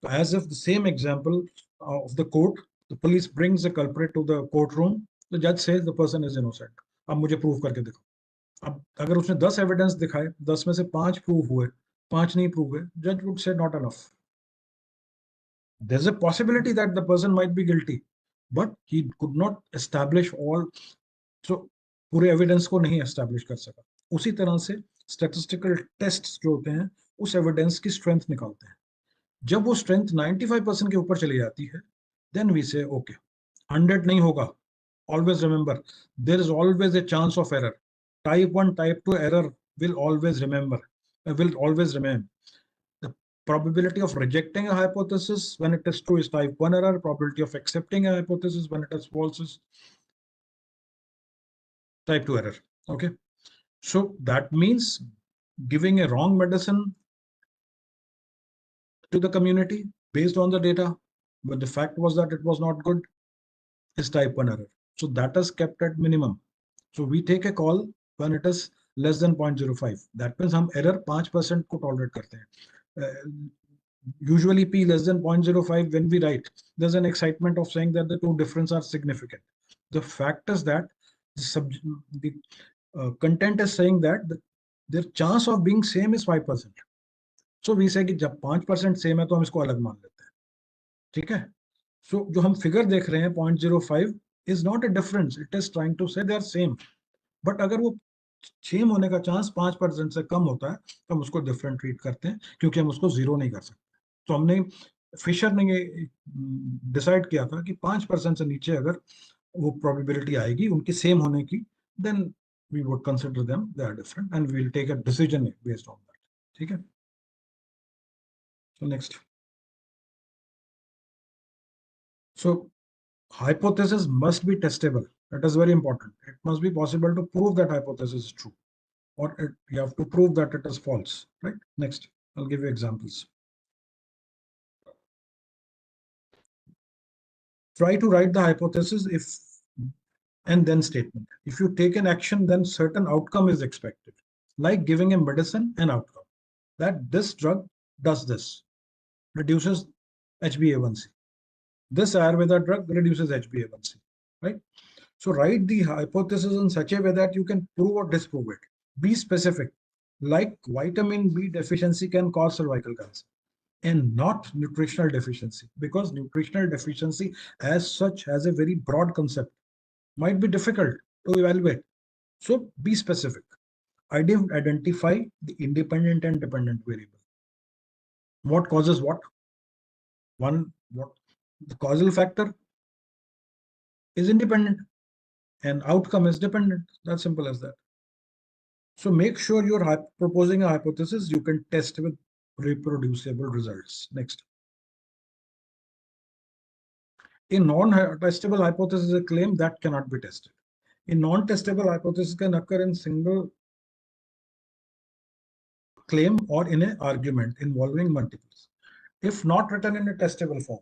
तो as if the same example of the court, the police brings the culprit to the court room, the जज says the person is innocent. अब मुझे प्रूव करके दिखाओ. अब अगर उसने 10 एविडेंस दिखाए, 10 में से 5 प्रूव हुए, 5 नहीं प्रूव हुए, जज would say not enough. There's a possibility that the person might be guilty, but he could not establish all. So पूरे एविडेंस को नहीं एस्टैब्लिश कर सका. उसी तरह से स्टैटिस्टिकल टेस्ट्स जो होते हैं उस एविडेंस की स्ट्रेंथ निकालते हैं. जब वो स्ट्रेंथ 95% के ऊपर चली जाती है, देन वी से ओके 100 नहीं होगा. Always remember there is always a chance of error. Type 1 type 2 error will always remain. The probability of rejecting a hypothesis when it is true is type 1 error. Probability of accepting a hypothesis when it is false is type 2 error. Okay, so that means giving a wrong medicine to the community based on the data, but the fact was that it was not good, is type 1 error. So that is kept at minimum. So we take a call when it is less than 0.05. That means हम error 5% को tolerate करते हैं. Usually p less than 0.05, when we write, there's an excitement of saying that the two differences are significant. The fact is that the content is saying that their chance of being same is 5%. So we say कि जब 5% same है तो हम इसको अलग मान लेते हैं. ठीक है, so जो हम फिगर देख रहे हैं 0.05 is not a difference. It is trying to say they are same. But अगर वो सेम होने का चांस 5% से कम होता है तो हम उसको डिफरेंट ट्रीट करते हैं, क्योंकि हम उसको जीरो नहीं कर सकते. तो हमने फिशर ने डिसाइड किया था कि 5% से नीचे अगर वो प्रोबेबिलिटी आएगी उनकी सेम होने की, then we would consider them they are different and we will take a decision based on that. ठीक है, so next. So hypothesis must be testable. That is very important. It must be possible to prove that hypothesis is true, or you have to prove that it is false, right? Next, I'll give you examples. Try to write the hypothesis if and then statement. If you take an action, then certain outcome is expected, like giving a medicine an outcome, that this drug does this, reduces HbA1c. This Ayurveda drug reduces HbA1c, right? So write the hypothesis in such a way that you can prove or disprove it. Be specific, like vitamin B deficiency can cause cervical cancer, and not nutritional deficiency, because nutritional deficiency as such has a very broad concept, might be difficult to evaluate. So be specific. Identify the independent and dependent variable. What causes what? What the causal factor is independent and outcome is dependent. That's simple as that. So make sure you're proposing a hypothesis you can test with reproducible results. Next. A non-testable hypothesis is a claim that cannot be tested. A non-testable hypothesis can occur in single claim or in an argument involving multiples, if not written in a testable form.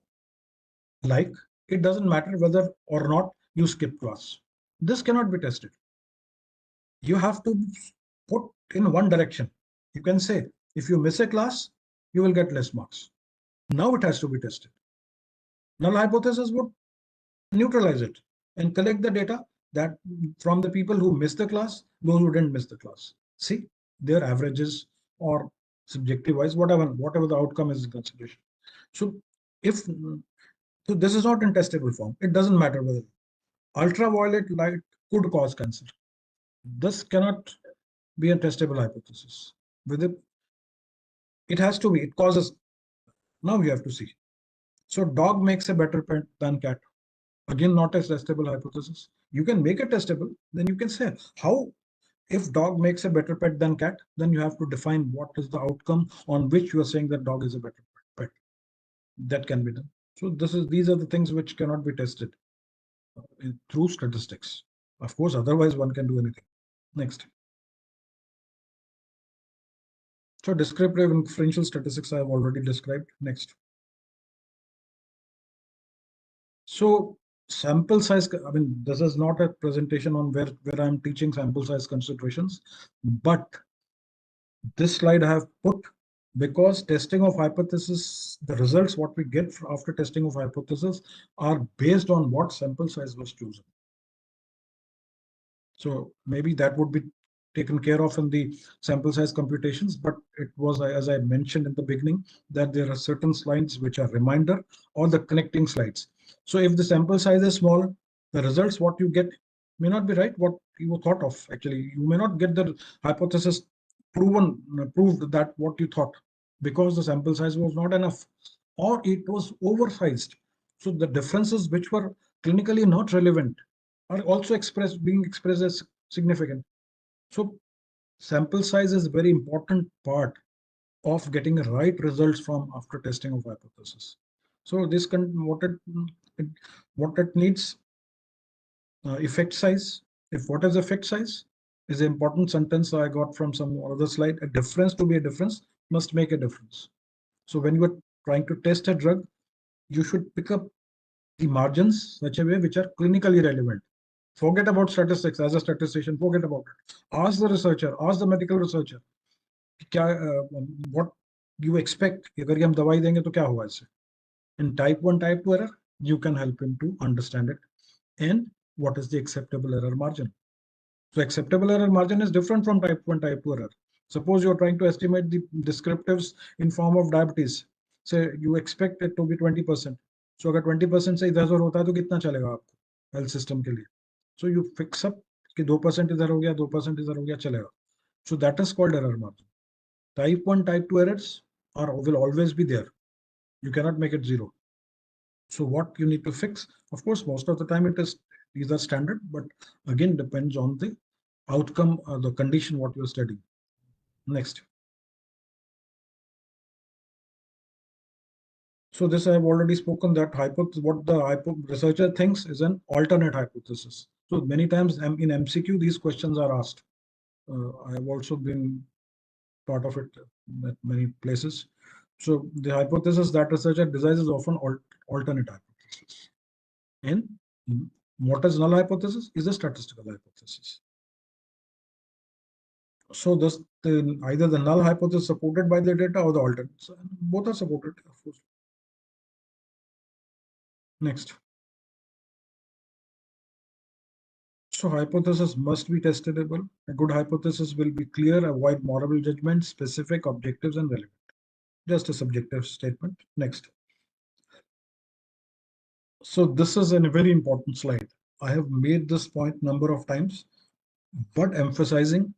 Like, it doesn't matter whether or not you skip class. This cannot be tested. You have to put in one direction. You can say, if you miss a class, you will get less marks. Now it has to be tested. Null hypothesis would neutralize it and collect the data that from the people who missed the class, those who didn't miss the class. See, their averages or subjective wise, whatever the outcome is in consideration. So if so, this is not in testable form. It doesn't matter whether ultraviolet light could cause cancer. This cannot be a testable hypothesis. With it has to be. It causes. Now you have to see. So dog makes a better pet than cat. Again, not a testable hypothesis. You can make it testable. Then you can say how. If dog makes a better pet than cat, then you have to define what is the outcome on which you are saying that dog is a better pet. That can be done. So these are the things which cannot be tested through statistics. Of course, otherwise one can do anything. Next. So descriptive inferential statistics I have already described. Next. So sample size, I mean, this is not a presentation on where I'm teaching sample size considerations, but this slide I have put because testing of hypothesis, the results what we get after testing of hypothesis are based on what sample size was chosen. So maybe that would be taken care of in the sample size computations, but it was, as I mentioned in the beginning, that there are certain slides which are reminder or the connecting slides. So if the sample size is small, the results what you get may not be right what you thought of. Actually, you may not get the hypothesis proved that what you thought because the sample size was not enough or it was oversized. So the differences which were clinically not relevant are also being expressed as significant. So sample size is a very important part of getting right results from after testing of hypothesis. So this what it needs effect size. If what is effect size is an important sentence I got from some other slide. A difference to be a difference must make a difference. So when you are trying to test a drug, you should pick up the margins such a way which are clinically relevant. Forget about statistics. As a statistician, forget about it. Ask the researcher, ask the medical researcher, what you expect. अगर हम दवाई देंगे तो क्या हुआ इससे? In type 1, type 2 error, you can help him to understand it. And what is the acceptable error margin? So acceptable error margin is different from type 1, type 2 error. Suppose you're trying to estimate the descriptives in form of diabetes. Say you expect it to be 20%. So अगर 20% से 10 और होता है तो कितना चलेगा आपको health system के लिए? So you fix up कि 2% इधर हो गया, 2% इधर हो गया, चलेगा. So that is called error margin. Type 1, type 2 errors will always be there. You cannot make it zero. So what you need to fix, of course, most of the time these are standard, but again depends on the outcome or the condition what you're studying. Next. So this I have already spoken that what the researcher thinks is an alternate hypothesis. So many times in MCQ these questions are asked. I have also been part of it at many places. So the hypothesis that researcher desires is often alternate hypothesis. And what is null hypothesis is a statistical hypothesis. So this either the null hypothesis supported by the data or the alternate. So both are supported, of course. Next. So hypothesis must be testable. A good hypothesis will be clear, avoid moral judgment, specific, objectives, and relevant. Just a subjective statement. Next. So this is a very important slide. I have made this point number of times, but emphasizing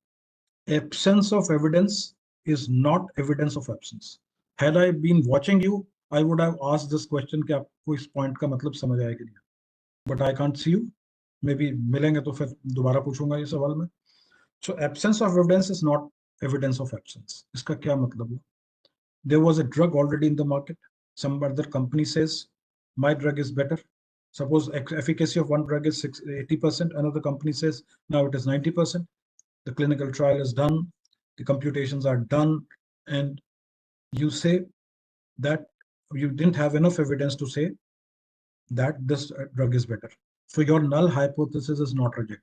absence of evidence is not evidence of absence. Had I been watching you, I would have asked this question कि आपको इस point का मतलब समझ आया कि नहीं? But I can't see you. Maybe मिलेंगे तो फिर दोबारा पूछूंगा ये सवाल में. So absence of evidence is not evidence of absence. इसका क्या मतलब है? There was a drug already in the market. Some other company says my drug is better. Suppose efficacy of one drug is 80%. Another company says now it is 90%. The clinical trial is done. The computations are done. And you say that you didn't have enough evidence to say that this drug is better. So your null hypothesis is not rejected.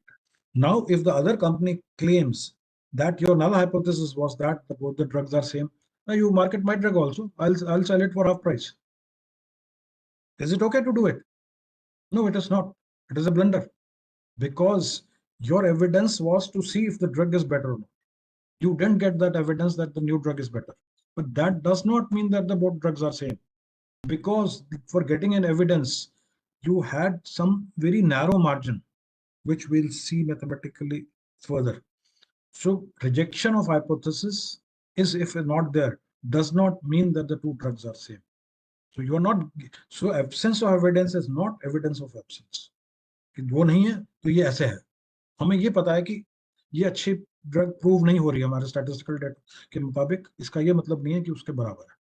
Now, if the other company claims that your null hypothesis was that both the drugs are same, now you market my drug also. I'll sell it for half price. Is it okay to do it? No, it is not. It is a blunder. because your evidence was to see if the drug is better or not. You didn't get that evidence that the new drug is better. But that does not mean that the both drugs are same. Because for getting an evidence, you had some very narrow margin, which we'll see mathematically further. So rejection of hypothesis is, if not there, does not mean that the two drugs are same. So you are not, so absence of evidence is not evidence of absence. कि वो नहीं है तो ये ऐसे है. हमें ये पता है कि ये अच्छी ड्रग प्रूव नहीं हो रही है हमारे स्टैटिस्टिकल डेटा के मुताबिक, इसका ये मतलब नहीं है कि उसके बराबर है.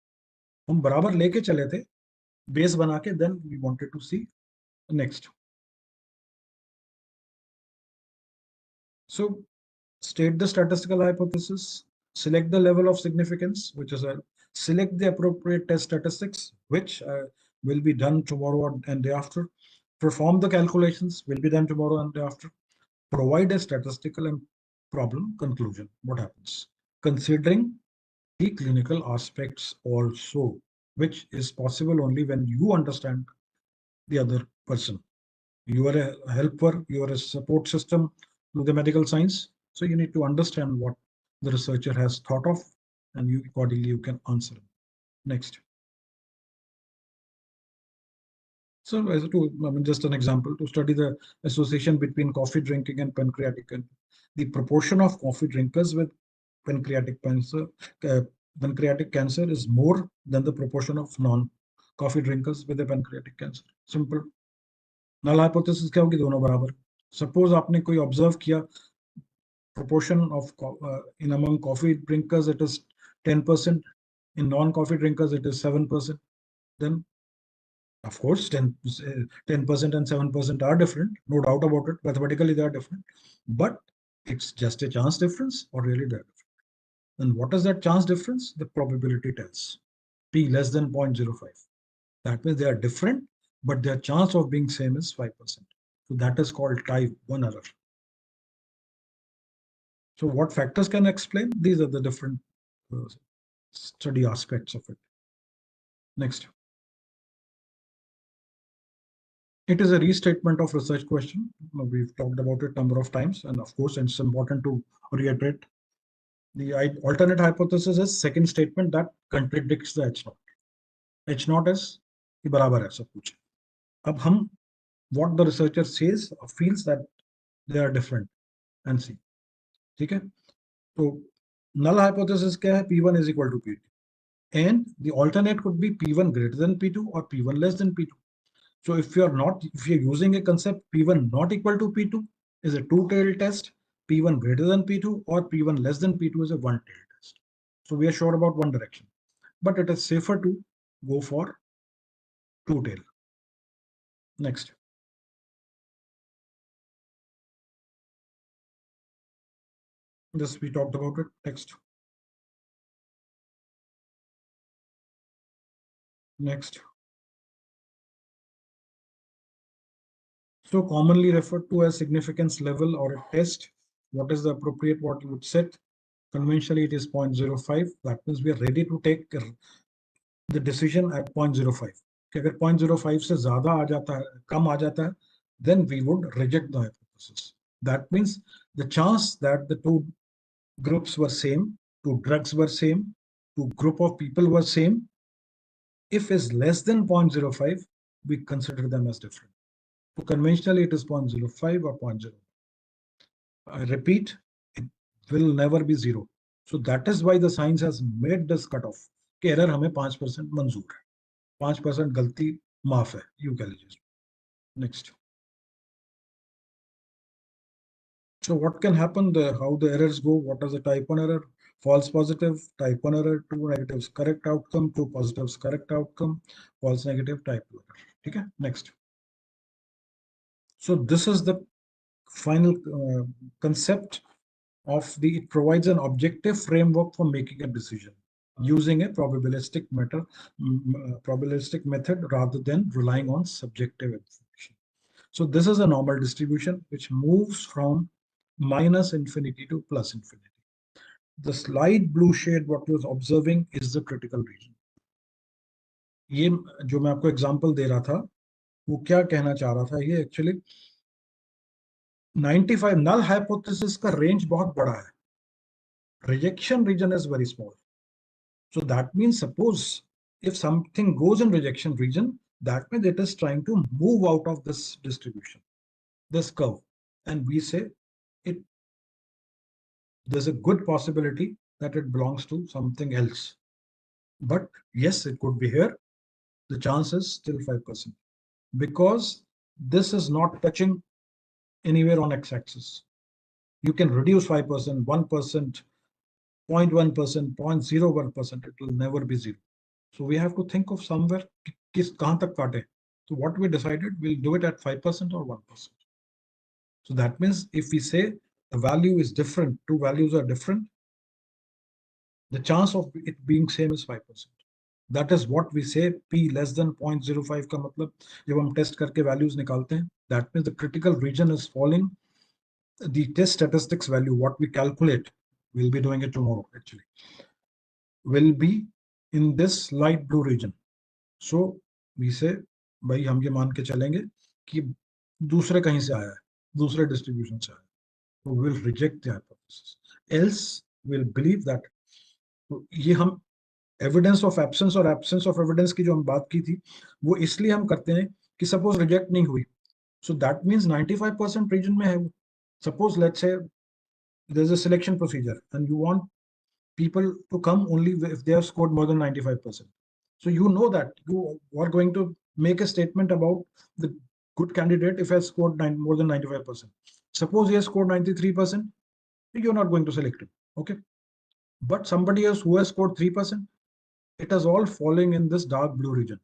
हम बराबर लेके चले थे बेस बना के, then we wanted to see next. So state the statistical hypothesis, select the level of significance, which is select the appropriate test statistics, which will be done tomorrow and day after. Perform the calculations, will be done tomorrow and day after. Provide a statistical and problem conclusion. What happens? Considering the clinical aspects also, which is possible only when you understand the other person. You are a helper, you are a support system to the medical science. So you need to understand what the researcher has thought of, and you accordingly you can answer. Next. So as to, I mean, just an example, to study the association between coffee drinking and pancreatic, and the proportion of coffee drinkers with pancreatic cancer is more than the proportion of non-coffee drinkers with a pancreatic cancer. Simple. Null hypothesis क्या होगी? दोनों बराबर. Suppose आपने कोई observe किया, proportion of in among coffee drinkers it is 10%, in non-coffee drinkers it is 7%. Then of course 10% and 7% are different, no doubt about it. Mathematically they are different, but it's just a chance difference, or really they're different. And what is that chance difference? The probability tells p less than 0.05. That means they are different, but their chance of being same is 5%. So that is called type 1 error. So what factors can explain? These are the different study aspects of it. Next. It is a restatement of research question. We've talked about it a number of times, and of course, it's important to reiterate. The alternate hypothesis is second statement that contradicts the H0. H0 is बराबर है सब कुछ. अब हम what the researcher says or feels that they are different and see. ठीक है? तो null hypothesis क्या है? P1 is equal to P2. And the alternate could be P1 greater than P2 or P1 less than P2. So if you're using a concept P1 not equal to P2 is a two-tailed test, P1 greater than P2 or P1 less than P2 is a one-tailed test. So we are sure about one direction, but it is safer to go for two-tail. Next. This we talked about it. Next. Next. So commonly referred to as significance level or a test. What is the appropriate, what you would set? Conventionally, it is 0.05. That means we are ready to take the decision at 0.05. कि अगर 0.05 से ज़्यादा आ जाता है, कम आ जाता है, then we would reject the hypothesis. That means the chance that the two groups were same, two drugs were same, two group of people were same, if is less than 0.05, we consider them as different. So conventionally, it is 0.05 or 0.0. I repeat, it will never be zero. So that is why the science has made this cutoff. कि error हमें 5% मंजूर है, 5% गलती माफ है, you कह लीजिए. Next. So what can happen? How the errors go? What is the type 1 error? False positive, type 1 error, 2 negatives, correct outcome, 2 positives, correct outcome, false negative, type 2 error. Okay, next. So this is the final concept of it provides an objective framework for making a decision using a probabilistic method rather than relying on subjective information. So this is a normal distribution which moves from minus infinity to plus infinity. The slight blue shade what you're observing is the critical region. ये जो मैं आपको example दे रहा था वो क्या कहना चाह रहा था, ये एक्चुअली 95 null hypothesis का range बहुत बड़ा है. Rejection region is very small. So that means suppose if something goes in rejection region, that means it is trying to move out of this distribution, this curve, and we say it. There's a good possibility that it belongs to something else. But yes, it could be here. The chance is still 5% because this is not touching anywhere on x-axis. You can reduce 5%, 1%, 0.1%, 0.01%. It will never be zero. So we have to think of somewhere kahan tak kaate. So what we decided, we'll do it at 5% or 1%. So that means if we say the value is different, two values are different, the chance of it being same is 5%. That is what we say p less than 0.05 का मतलब जब हम test करके values निकालते हैं, that means the critical region is falling. The test statistics value, what we calculate, we'll be doing it tomorrow actually, will be in this light blue region. So we say भाई हम ये मान के चलेंगे कि दूसरे कहीं से आया है, दूसरे distribution से आया है, so we'll reject the hypothesis. Else we'll believe that. तो ये हम एविडेंस ऑफ एब्सेंस और एब्सेंस ऑफ एविडेंस की जो हम बात की थी वो इसलिए हम करते हैं कि सपोज रिजेक्ट नहीं हुई, सो दैट मींस 95% रीजन में है वो. Suppose let's say there is a selection procedure and you want people to come only if they have scored more than 95%. So you know that you are going to make a statement about the good candidate if he has scored more than 95%. Suppose he has scored 93%, you're not going to select him. Okay. But somebody else who has scored 3%, it is all falling in this dark blue region.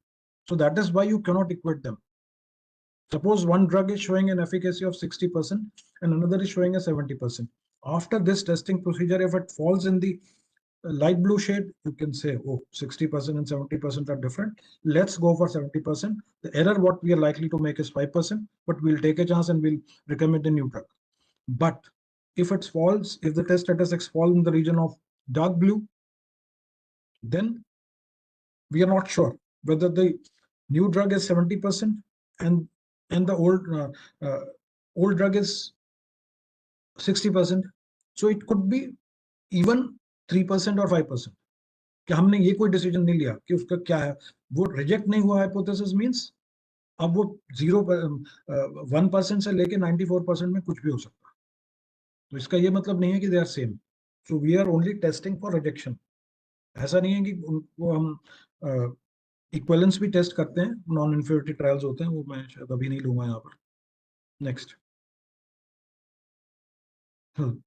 So that is why you cannot equate them. Suppose one drug is showing an efficacy of 60% and another is showing a 70%. After this testing procedure, if it falls in the light blue shade, you can say, oh, 60% and 70% are different. Let's go for 70%. The error what we are likely to make is 5%, but we'll take a chance and we'll recommend a new drug. But if it falls, if the test statistics fall in the region of dark blue, then we are not sure whether the new drug is 70% and the old drug is 60%. So it could be even 3% or 5%. कि हमने ये कोई decision नहीं लिया कि उसका क्या है, वो रिजेक्ट नहीं हुआ हाइपोथेसिस मींस अब वो 1% से लेके 94% में कुछ भी हो सकता है. तो इसका ये मतलब नहीं है कि they are same. So we are only testing for rejection. ऐसा नहीं है कि उनको हम इक्विवेलेंस भी टेस्ट करते हैं, नॉन इन्फेरिटी ट्रायल्स होते हैं, वो मैं शायद अभी नहीं लूंगा यहाँ पर. Next,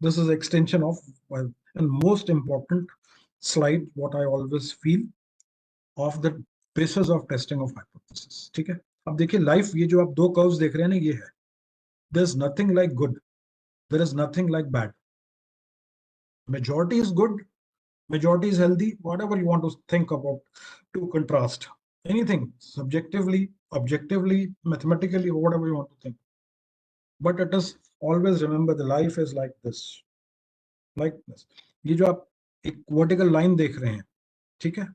this is extension of and most important slide what I always feel of the basis of testing of hypothesis. ठीक है, अब देखिए लाइफ, ये जो आप दो कर्व्स देख रहे हैं ना, ये है, there is nothing like good, there is nothing like bad. Majority is good, majority is healthy, whatever you want to think about to contrast anything subjectively, objectively, mathematically, whatever you want to think. But it is always remember the life is like this, like this. ये जो आप एक vertical line देख रहे हैं, ठीक है,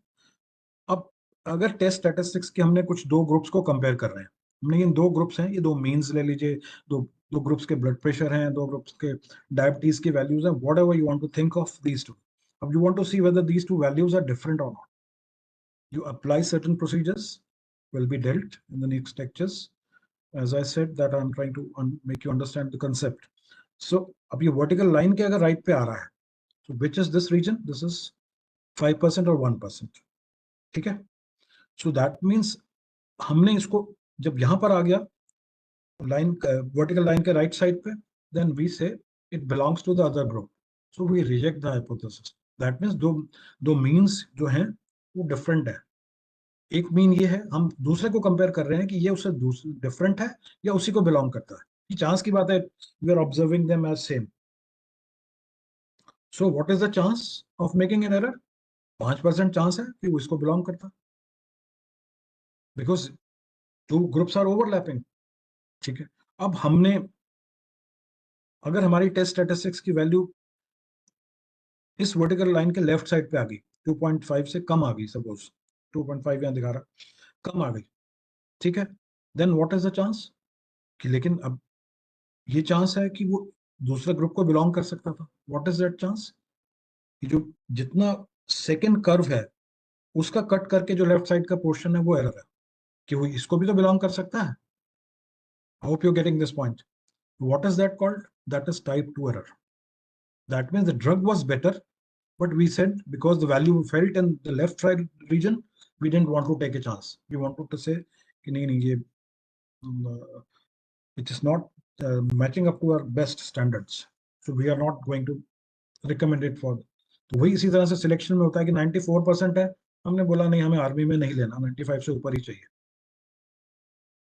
अब अगर टेस्ट स्टैटिस्टिक्स के हमने कुछ दो ग्रुप्स को कंपेयर कर रहे हैं, हमने इन दो ग्रुप्स हैं, ये दो मीन्स ले लीजिए, दो ग्रुप्स के ब्लड प्रेशर हैं, दो ग्रुप्स के डायबिटीज की वैल्यूज हैं, whatever you want to think of these two. अब you want to see whether these two values are different और not. You apply certain procedures, will be dealt in the next lectures. As I said that I'm trying to make you understand the concept. So अब ये vertical line के अगर right पे आ रहा है, so which is this region? This is 5% or 1%. ठीक है, so that means हमने इसको जब यहाँ पर आ गया लाइन, vertical line के right side पे, then we say it belongs to the other group. So we reject the hypothesis. That means दो means जो हैं वो different है. एक मीन ये है, हम दूसरे को कंपेयर कर रहे हैं कि ये उससे डिफरेंट है या उसी को बिलोंग करता है. ये चांस की बात है, we are observing them as same. So what is the chance of making an error? 5% chance है कि वो इसको बिलोंग करता है, because two groups are overlapping. ठीक है, अब हमने अगर हमारी टेस्ट स्टैटिस्टिक्स की वैल्यू इस वर्टिकल लाइन के लेफ्ट साइड पे आ गई, 2.5 से कम आ गई, सपोज 2.5 यहां दिखा रहा, कम आ गई, ठीक है, then what is the chance कि, लेकिन अब ये चांस है कि वो दूसरे ग्रुप को बिलोंग कर सकता था. What is that chance? जो जितना सेकंड कर्व है उसका कट करके जो लेफ्ट साइड का पोर्शन है वो एरर है, कि वो इसको भी तो बिलोंग कर सकता है. I hope you getting this point. What is that called? That is type 2 error. That means the drug was better, but we said because the value felt in the left side region, we didn't want to take a chance. We wanted to say कि नहीं नहीं ये it is not matching up to our best standards, so we are not going to recommend it for. तो वही इसी तरह से selection में होता है कि 94% है, हमने बोला नहीं हमें आर्मी में नहीं लेना, 95 से ऊपर ही चाहिए.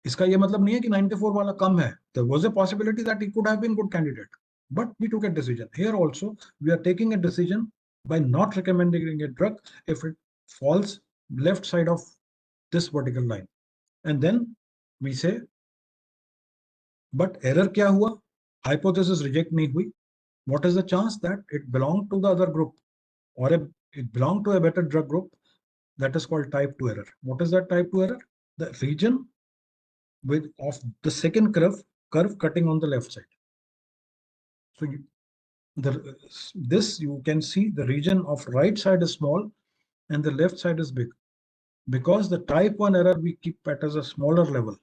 इसका ये मतलब नहीं है कि 94 वाला कम है. There was a possibility that he could have been good candidate, but we took a decision. Here also we are taking a decision by not recommending a drug if it falls left side of this vertical line, and then we say but error क्या हुआ? Hypothesis reject नहीं हुई. What is the chance that it belonged to the other group, or it belonged to a better drug group? That is called type 2 error. What is that type 2 error? The region of the second curve cutting on the left side. So this you can see the region of right side is small and the left side is big, because the type 1 error we keep at as a smaller level,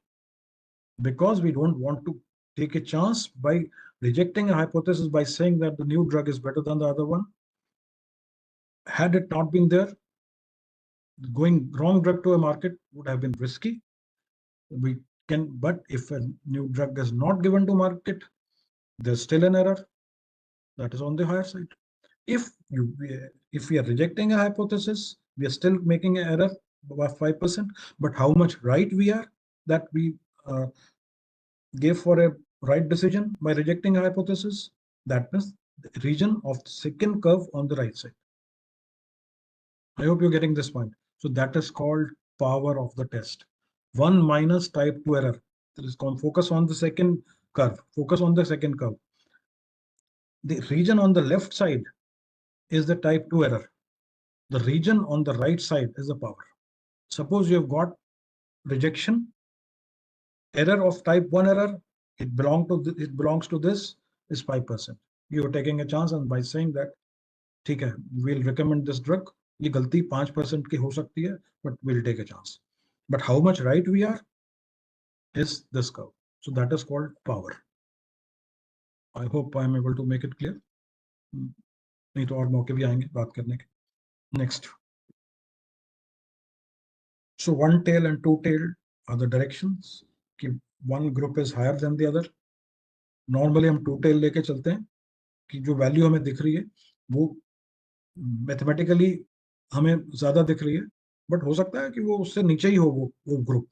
because we don't want to take a chance by rejecting a hypothesis by saying that the new drug is better than the other one. Had it not been there, going wrong drug to a market would have been risky. But if a new drug is not given to market, there's still an error that is on the higher side. If we are rejecting a hypothesis, we are still making an error by 5%, but how much right we are that we gave for a right decision by rejecting a hypothesis, that means the region of the second curve on the right side. I hope you're getting this point. So that is called power of the test. 1 minus type 2 error. That is called focus on the second curve. Focus on the second curve. The region on the left side is the type 2 error. The region on the right side is the power. Suppose you have got rejection, error of type 1 error, it belongs to this is 5%. You are taking a chance, and by saying that, ठीक है, we'll recommend this drug. ये गलती 5% की हो सकती है, but we'll take a chance. But how much right we are is this curve. So that is called power. I hope I am able to make it clear. नहीं तो और मौके भी आएंगे बात करने के. Next. So one tail and two tail are the directions. कि one group is higher than the other. Normally हम two tail लेके चलते हैं कि जो वैल्यू हमें दिख रही है वो मैथमेटिकली हमें ज्यादा दिख रही है, बट हो सकता है कि वो उससे नीचे ही हो वो ग्रुप.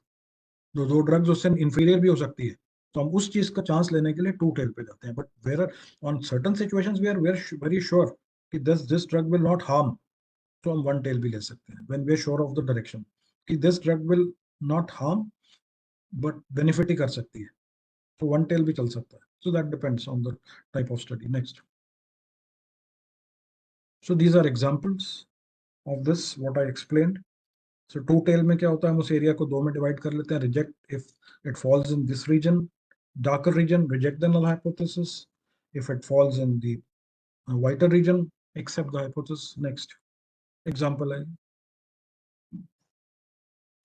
दो ड्रग्स उससे इंफीरियर भी हो सकती है, तो हम उस चीज का चांस लेने के लिए टू टेल पे जाते हैं. But where on certain situations we are very sure कि this drug will not harm, तो हम वन टेल भी ले सकते हैं. When we are sure of the direction कि this drug will not harm but benefit ही कर सकती है, तो वन टेल भी चल सकता है. So that depends on the type of study. Next. So these are examples of this what I explained. So two tail में क्या होता है, हम उस एरिया को दो में डिवाइड कर लेते हैं. Reject if it falls in this region, darker region, reject the null hypothesis. If it falls in the whiter region, accept the hypothesis. Next example.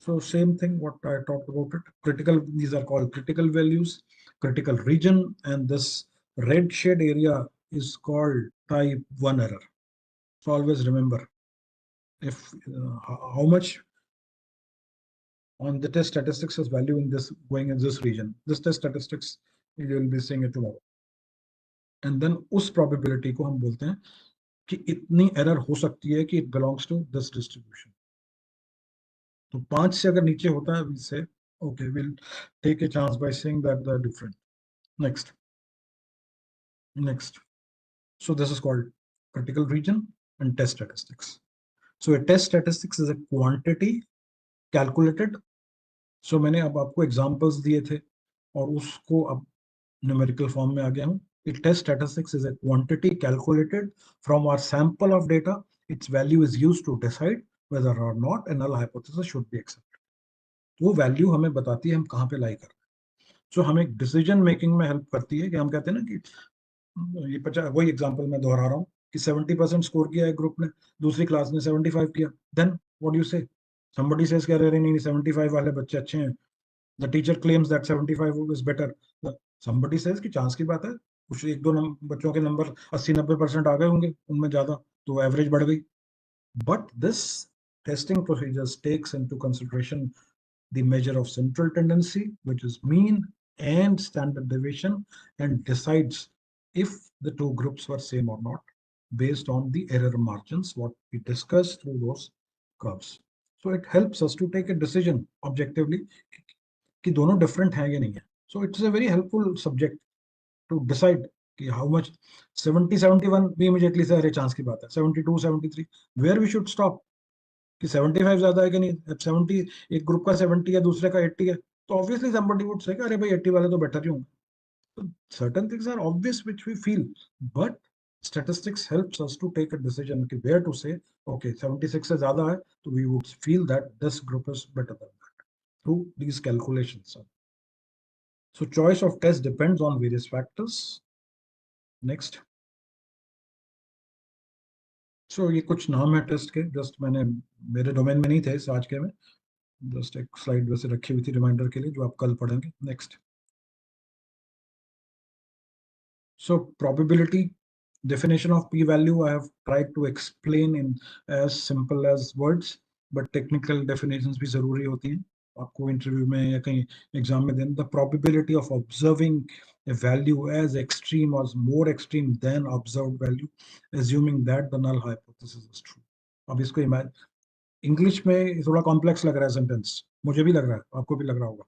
So same thing what I talked about it. Critical, these are called critical values, critical region, and this red shade area is called type 1 error. So always remember, if how much on the test statistics is value in this going in this region. This test statistics you will be seeing it tomorrow. And then उस probability को हम बोलते हैं कि इतनी error हो सकती है कि it belongs to this distribution. तो 5 से अगर नीचे होता है, we say okay, we'll take a chance by saying that they're different. Next. So this is called critical region and test statistics. So a test statistics is a quantity calculated. So मैंने अब आपको examples दिए थे और उसको अब numerical form में आ गया हूँ. Test statistics is a quantity calculated from our sample of data. Its value is used to decide whether or not a null hypothesis should be accepted. वो value हमें बताती है हम कहाँ पे lie कर रहे हैं. सो हमें डिसीजन मेकिंग में हेल्प करती है कि हम कहते हैं ना कि ये 50, वही एग्जांपल मैं दोहरा रहा हूँ कि 70% स्कोर किया है ग्रुप ने, दूसरी क्लास ने 75 किया, देन व्हाट यू से, somebody says कह रहे नहीं 75 वाले बच्चे अच्छे हैं, the teacher claims that 75 is better, somebody says कि चांस की बात है, कुछ एक दो बच्चों के नंबर 80-90% आ गए होंगे उनमें ज्यादा, तो एवरेज बढ़ गई. But this testing procedures takes into consideration the measure of central tendency, which is mean and standard deviation, and decides if the two groups were same or not based on the error margins, what we discussed through those curves. So it helps us to take a decision objectively कि दोनों different हैं या नहीं है. So it's a very helpful subject to decide कि how much 70-71 भी immediately से अरे चांस की बात है, 72-73 where we should stop कि 75 ज्यादा है कि नहीं. अब 70 एक ग्रुप का 70 है, दूसरे का 80 है, तो ऑब्वियसली somebody would say अरे भाई 80 वाले तो बेटर ही होंगे. So certain things are obvious which we feel, but statistics helps us to take a decision कि where to say okay 76 से ज्यादा है तो we would feel that this group is better than that through these calculations. So choice of test depends on various factors. Next. So ये कुछ नाम है test के, जस्ट मैंने मेरे डोमेन में नहीं थे इस आज के में, जस्ट एक स्लाइड वैसे रखी हुई थी रिमाइंडर के लिए जो आप कल पढ़ेंगे. Next. So probability definition of p-value I have tried to explain in as simple as words, but technical definitions भी जरूरी होती हैं आपको इंटरव्यू में या कहीं एग्जाम में देना. The probability of observing a value as extreme or more extreme than observed value, assuming that the null hypothesis is true. अब इसको इंग्लिश में थोड़ा कॉम्प्लेक्स लग रहा है सेंटेंस, मुझे भी लग रहा है, आपको भी लग रहा होगा,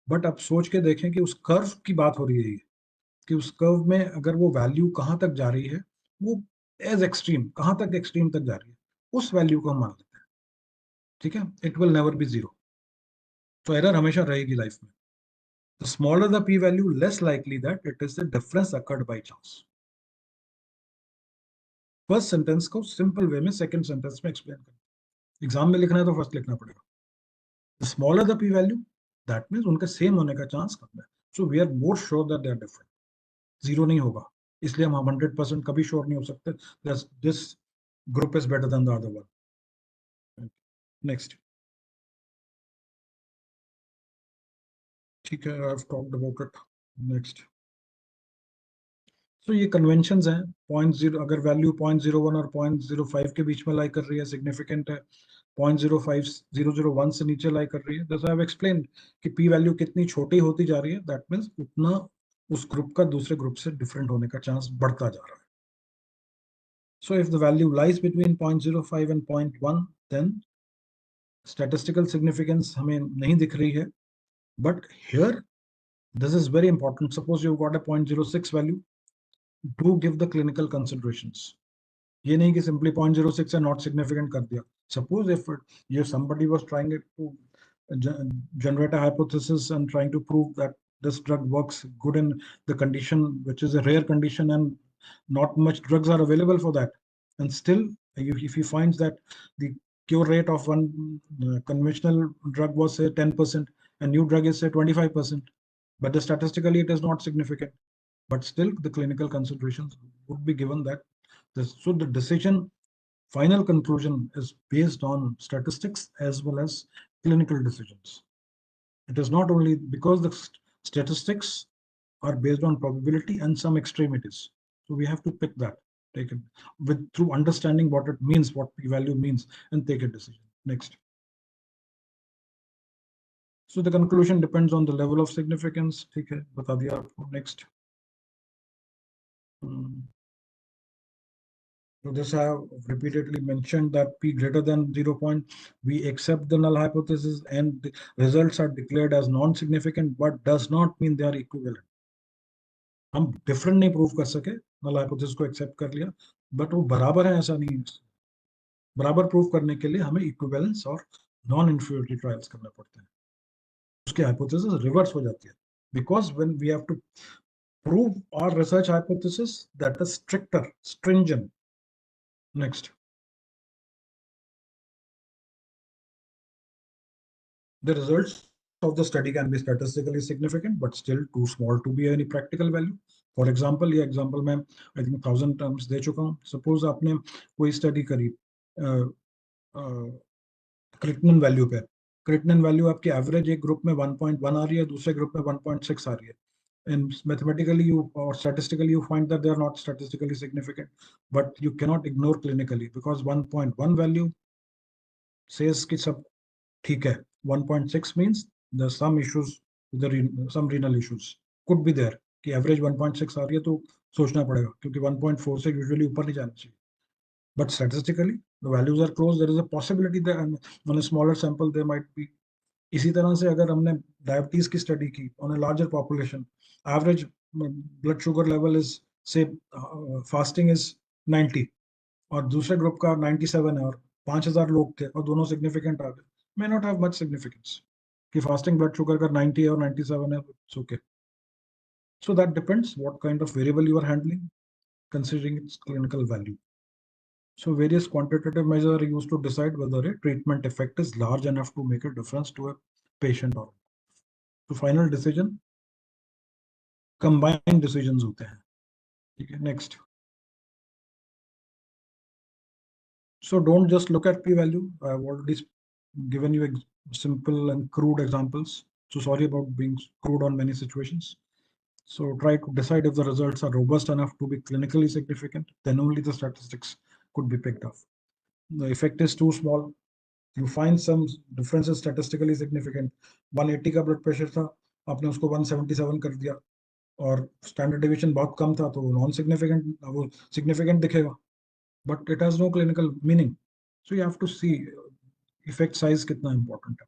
बट अब सोच के देखें कि उस कर्व की बात हो रही है कि उस कर्व में अगर वो वैल्यू कहाँ तक जा रही है, वो एज एक्सट्रीम कहाँ तक एक्सट्रीम तक जा रही है, उस वैल्यू को हम मान लेते हैं. ठीक है, it will never be zero. तो एरर हमेशा रहेगी लाइफ में. The smaller the P value less likely that it is the difference occurred by chance. First sentence को सिंपल वे में सेकंड सेंटेंस में एक्सप्लेन करें. एग्जाम में लिखना है तो फर्स्ट लिखना पड़ेगा. The smaller the P value that means उनके सेम होने का चांस कम है. So we are more sure that they are different. Zero नहीं होगा, इसलिए हम 100% कभी श्योर नहीं हो सकते this group is better than the other one. Next. ठीक है, I have talked about it. Next. So ये कन्वेंशंस हैं. 0.0 अगर वैल्यू 0.01 और 0.05 के बीच में लाई कर रही है सिग्निफिकेंट है, 0.05001 से नीचे लाई कर रही है, जैसा आई हैव एक्सप्लेन्ड कि पी वैल्यू कितनी छोटी होती जा रही है, दैट मींस उतना उस ग्रुप का दूसरे ग्रुप से डिफरेंट होने का चांस बढ़ता जा रहा है. So if the value lies between 0.05 and 0.1, then statistical significance हमें नहीं दिख रही है. But here, this is very important. Suppose you've got a 0.06 value. Do give the clinical considerations. ये नहीं कि simply 0.06 है not significant कर दिया. Suppose if somebody was trying to generate a hypothesis and trying to prove that this drug works good in the condition which is a rare condition and not much drugs are available for that, and still if he finds that the cure rate of one conventional drug was say 10% and new drug is say 25%, but the statistically it is not significant, but still the clinical considerations would be given that so the decision final conclusion is based on statistics as well as clinical decisions. It is not only because the statistics are based on probability and some extremities. So we have to pick that, take it with through understanding what it means, what p-value means, and take a decision. Next. So the conclusion depends on the level of significance. ठीक है, बता दिया आपको. Next. So this I have repeatedly mentioned that p greater than 0. We accept the null hypothesis and the results are declared as non-significant, but does not mean they are equivalent. हम different नहीं prove कर सके, null hypothesis को accept कर लिया, but वो बराबर है ऐसा नहीं है. बराबर प्रूव करने के लिए हमें इक्विवेलेंस और नॉन इन्फीरियरिटी ट्रायल्स करने पड़ते हैं. उसकी हाइपोथेसिस रिवर्स हो जाती है because when we have to prove our research hypothesis that is stricter, stringent. Next. The results of the study can be statistically significant, but still too small to be any practical value. For example, ये example मैं I think 1000 terms दे चुका हूँ. Suppose आपने कोई study करी creatinine value पे. Creatinine value आपकी average एक group में 1.1 आ रही है, दूसरे group में 1.6 आ रही है. And mathematically you or statistically you find that they are not statistically significant, but you cannot ignore clinically because 1.1 value says कि सब ठीक है. 1.6 means there's some issues with some renal issues could be there कि average 1.6 आ रही है तो सोचना पड़ेगा क्योंकि 1.4 से usually ऊपर नहीं जाना चाहिए. But statistically the values are close. There is a possibility that on a smaller sample they might be. इसी तरह से अगर हमने डायबिटीज की स्टडी की on a larger population, average blood sugar level is say fasting is 90 और दूसरे group का 97 है और 5000 लोग थे और दोनों सिग्निफिकेंट आ गए, may not have much significance कि फास्टिंग ब्लड शुगर का 90 है और 97 है, it's okay. So that depends what kind of variable you are handling, considering its clinical value. So various quantitative measures are used to decide whether a treatment effect is large enough to make a difference to a patient or not. So final decision, combined decisions होते हैं. ठीक है, next. So don't just look at p-value. I've already given you simple and crude examples. So sorry about being crude on many situations. So try to decide if the results are robust enough to be clinically significant. Then only the statistics could be picked up. The effect is too small. You find some differences statistically significant. 180 का blood pressure था, आपने उसको 177 कर दिया और standard deviation बहुत कम था तो non-significant, वो significant दिखेगा. But it has no clinical meaning. So you have to see effect size kitna important hai.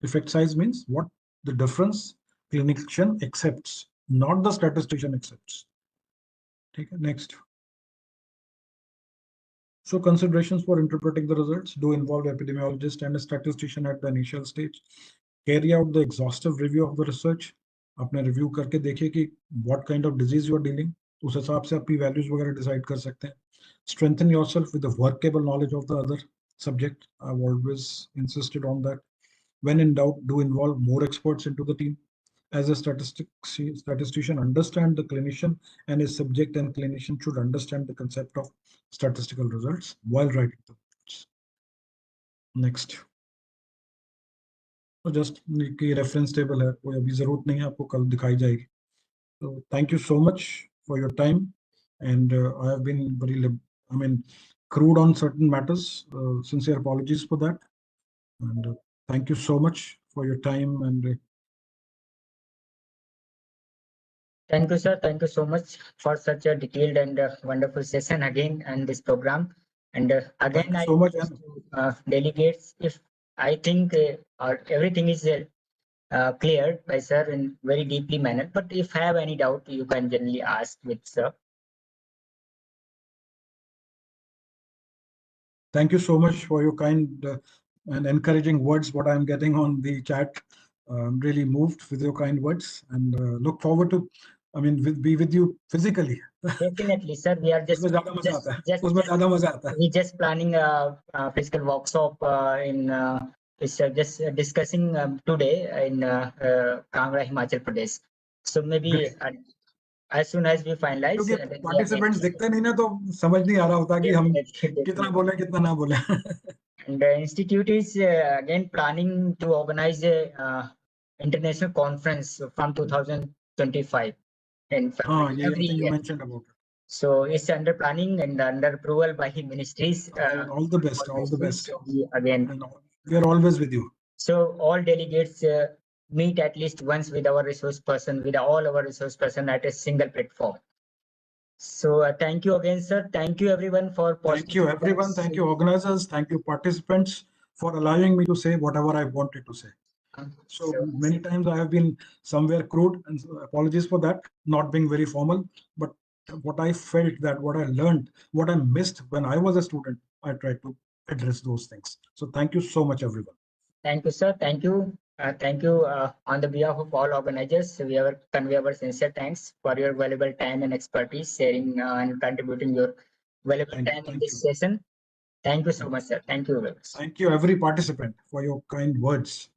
Effect size means what the difference clinician accepts, not the statistician accepts. Okay, next. So considerations for interpreting the results do involve epidemiologist and a statistician at the initial stage. Carry out the exhaustive review of the research. अपने review करके देखिए कि what kind of disease you are dealing. उस हिसाब से आप p-values वगैरह decide कर सकते हैं. Strengthen yourself with the workable knowledge of the other subject. I've always insisted on that. When in doubt, do involve more experts into the team. As a statistician, understand the clinician and his subject, and clinician should understand the concept of statistical results while writing the reports. Next. So just की reference table है, कोई अभी जरूरत नहीं है, आपको कल दिखाई जाएगी. So thank you so much for your time, and I have been very, crude on certain matters. Sincere apologies for that, and thank you so much for your time. And Thank you, sir. Thank you so much for such a detailed and wonderful session again and this program. And again, I so much, delegates, if I think everything is cleared by sir in very deeply manner, but if have any doubt, you can generally ask with sir. Thank you so much for your kind and encouraging words. What I'm getting on the chat, I'm really moved with your kind words, and look forward to, be with you physically. Definitely, sir. We are just planning a physical workshop in just discussing today in Kangra, Himachal Pradesh. So maybe as soon as we finalize, क्योंकि participants दिखते नहीं ना तो समझ नहीं आ रहा होता कि हम कितना बोले कितना ना बोले. And the institute is again planning to organize a international conference from 2025 in February every year. You mentioned about it. So it's under planning and under approval by ministries. All the best. All the best. Again, we are always with you. So all delegates meet at least once with our resource person, with all our resource person at a single platform. So thank you again, sir. Thank you everyone for. Thank you everyone. Thank you organizers. Thank you participants for allowing me to say whatever I wanted to say. So many times I have been somewhere crude, and apologies for that, not being very formal, but what I felt, that what I learned, what I missed when I was a student, I tried to address those things. So thank you so much, everyone. Thank you, sir. Thank you. Thank you on the behalf of all organizers. We convey our sincere thanks for your valuable time and expertise, sharing and contributing your valuable time in this session. Thank you so much, sir. Thank you very much. Thank you, every participant, for your kind words.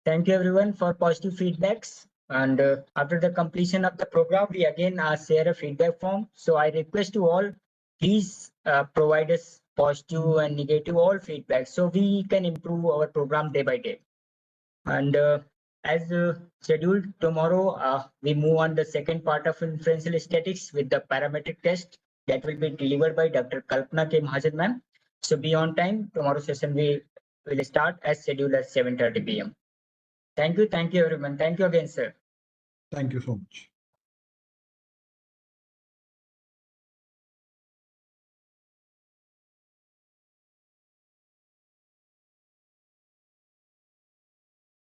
Thank you everyone for positive feedbacks. And after the completion of the program, we again share a feedback form. So I request you all, please provide us positive and negative all feedback so we can improve our program day by day. And as scheduled, tomorrow we move on the second part of inferential statistics with the parametric test that will be delivered by Dr. Kalpana K. Mahajan ma'am. So be on time. Tomorrow session we will start as scheduled at 7:30 p.m. Thank you everyone. Thank you again, sir. Thank you so much.